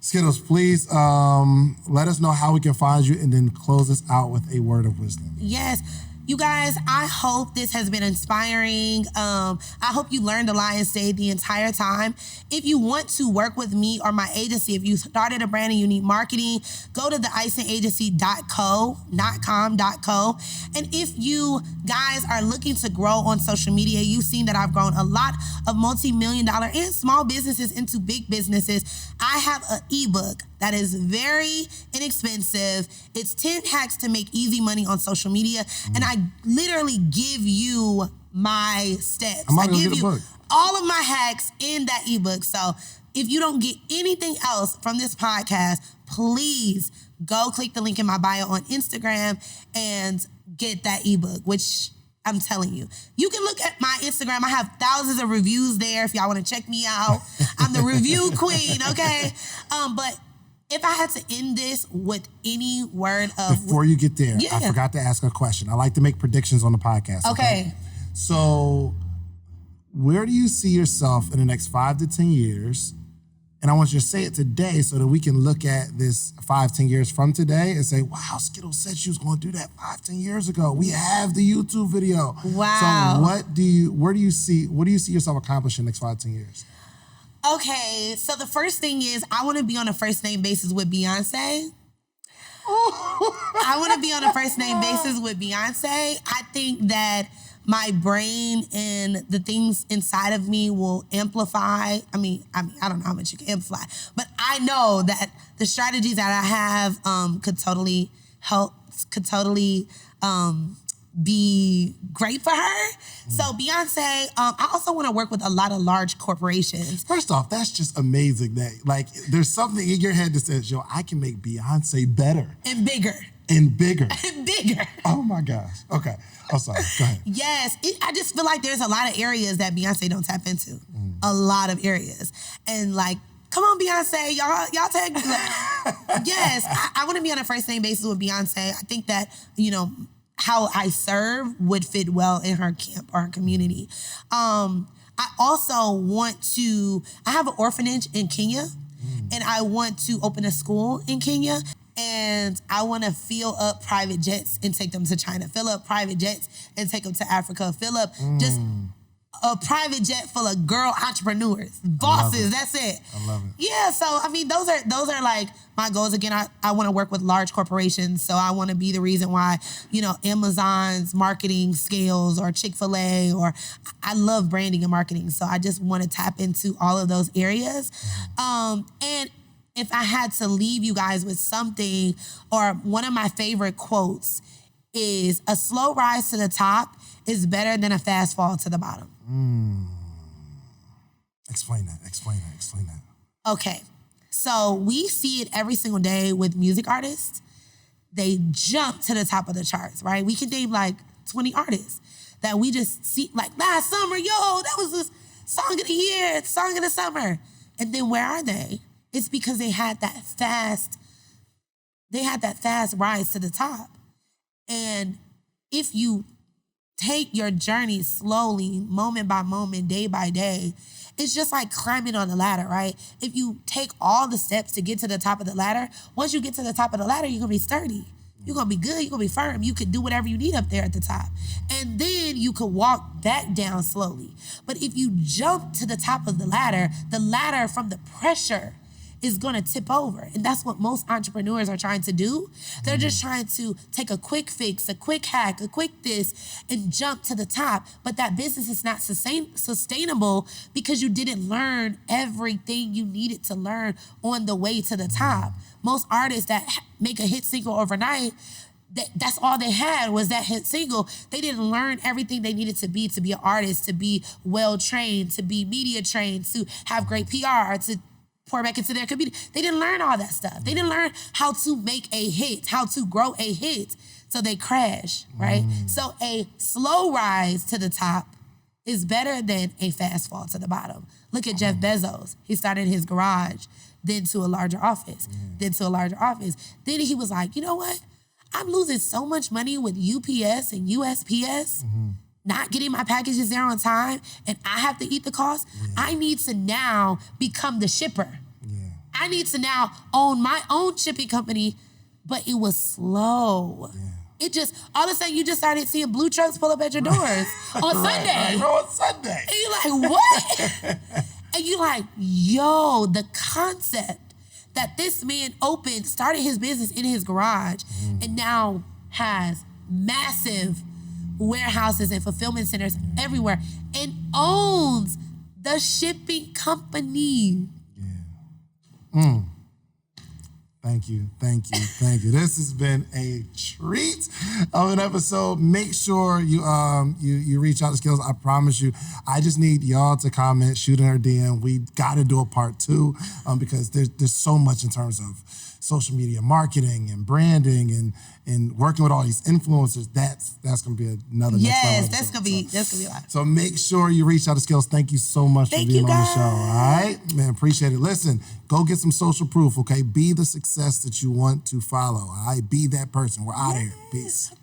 Skittlez, please let us know how we can find you and then close us out with a word of wisdom. Yes. You guys, I hope this has been inspiring. I hope you learned a lot and stayed the entire time. If you want to work with me or my agency, if you started a brand and you need marketing, go to theicingagency.co, not com.co. And if you guys are looking to grow on social media, you've seen that I've grown a lot of multi-million-dollar and small businesses into big businesses. I have an ebook that is very inexpensive. It's 10 hacks to make easy money on social media. And I literally give you my steps. I give you all of my hacks in that ebook. So if you don't get anything else from this podcast, please go click the link in my bio on Instagram and get that ebook, which I'm telling you. You can look at my Instagram. I have thousands of reviews there if y'all want to check me out. I'm the review queen, okay? But if I had to end this with any word of... Before you get there, I forgot to ask a question. I like to make predictions on the podcast. Okay. So where do you see yourself in the next 5 to 10 years? And I want you to say it today so that we can look at this 5-10 years from today and say, wow, Skittlez said she was going to do that 5-10 years ago. We have the YouTube video. Wow. So what do you see yourself accomplishing next 5-10 years? Okay, so the first thing is I want to be on a first name basis with Beyonce. I want to be on a first name basis with Beyonce. I think that my brain and the things inside of me will amplify. I mean, I don't know how much you can amplify, but I know that the strategies that I have could totally help, be great for her. So Beyonce, I also want to work with a lot of large corporations. First off, that's just amazing that like there's something in your head that says, yo, I can make Beyonce better. And bigger. And bigger. And bigger. Oh my gosh. Okay. I'm sorry. Go ahead. Yes. I just feel like there's a lot of areas that Beyonce don't tap into. A lot of areas. And like, come on, Beyonce, y'all take me. Yes, I want to be on a first name basis with Beyonce. I think that, how I serve would fit well in her camp or her community. I also want to, I have an orphanage in Kenya, and I want to open a school in Kenya, and I want to fill up private jets and take them to China, fill up private jets and take them to Africa, fill up just a private jet full of girl entrepreneurs, bosses. That's it. I love it. Yeah, so I mean, those are like my goals. Again, I want to work with large corporations, so I want to be the reason why Amazon's marketing scales or Chick-fil-A, or I love branding and marketing, so I just want to tap into all of those areas. And if I had to leave you guys with something, or one of my favorite quotes is, a slow rise to the top is better than a fast fall to the bottom. Explain that. Okay, so we see it every single day with music artists. They jump to the top of the charts, right? We can name like 20 artists that we just see, like last summer, that was the song of the year, song of the summer. And then where are they? It's because they had that fast rise to the top. And if you take your journey slowly, moment by moment, day by day, it's just like climbing on the ladder, right? If you take all the steps to get to the top of the ladder, once you get to the top of the ladder, you're gonna be sturdy. You're gonna be good, you're gonna be firm. You could do whatever you need up there at the top. And then you could walk back down slowly. But if you jump to the top of the ladder from the pressure is gonna tip over. And that's what most entrepreneurs are trying to do. They're just trying to take a quick fix, a quick hack, a quick this, and jump to the top. But that business is not sustainable because you didn't learn everything you needed to learn on the way to the top. Most artists that make a hit single overnight, that's all they had was that hit single. They didn't learn everything they needed to be an artist, to be well-trained, to be media trained, to have great PR, to pour back into their community. They didn't learn all that stuff. They didn't learn how to make a hit, how to grow a hit. So they crash, right? So a slow rise to the top is better than a fast fall to the bottom. Look at Jeff Bezos. He started in his garage, then to a larger office, then to a larger office. Then he was like, you know what? I'm losing so much money with UPS and USPS, not getting my packages there on time, and I have to eat the cost. I need to now become the shipper. I need to now own my own shipping company, but it was slow. It just, all of a sudden you just started seeing blue trucks pull up at your doors on Sunday. On Sunday. And you're like, what? And you're like, yo, the concept that this man started his business in his garage and now has massive warehouses and fulfillment centers everywhere and owns the shipping company. Thank you. This has been a treat of an episode. Make sure you reach out to Skittlez. I promise you, I just need y'all to comment, shoot in her DM. We got to do a part 2 because there's so much in terms of social media marketing and branding and working with all these influencers. That's gonna be another next level episode. that's gonna be a lot. So make sure you reach out to Skittlez. Thank you so much for being on the show. All right, man, appreciate it. Listen, go get some social proof. Okay, be the success that you want to follow. All right, be that person. We're out of here. Peace.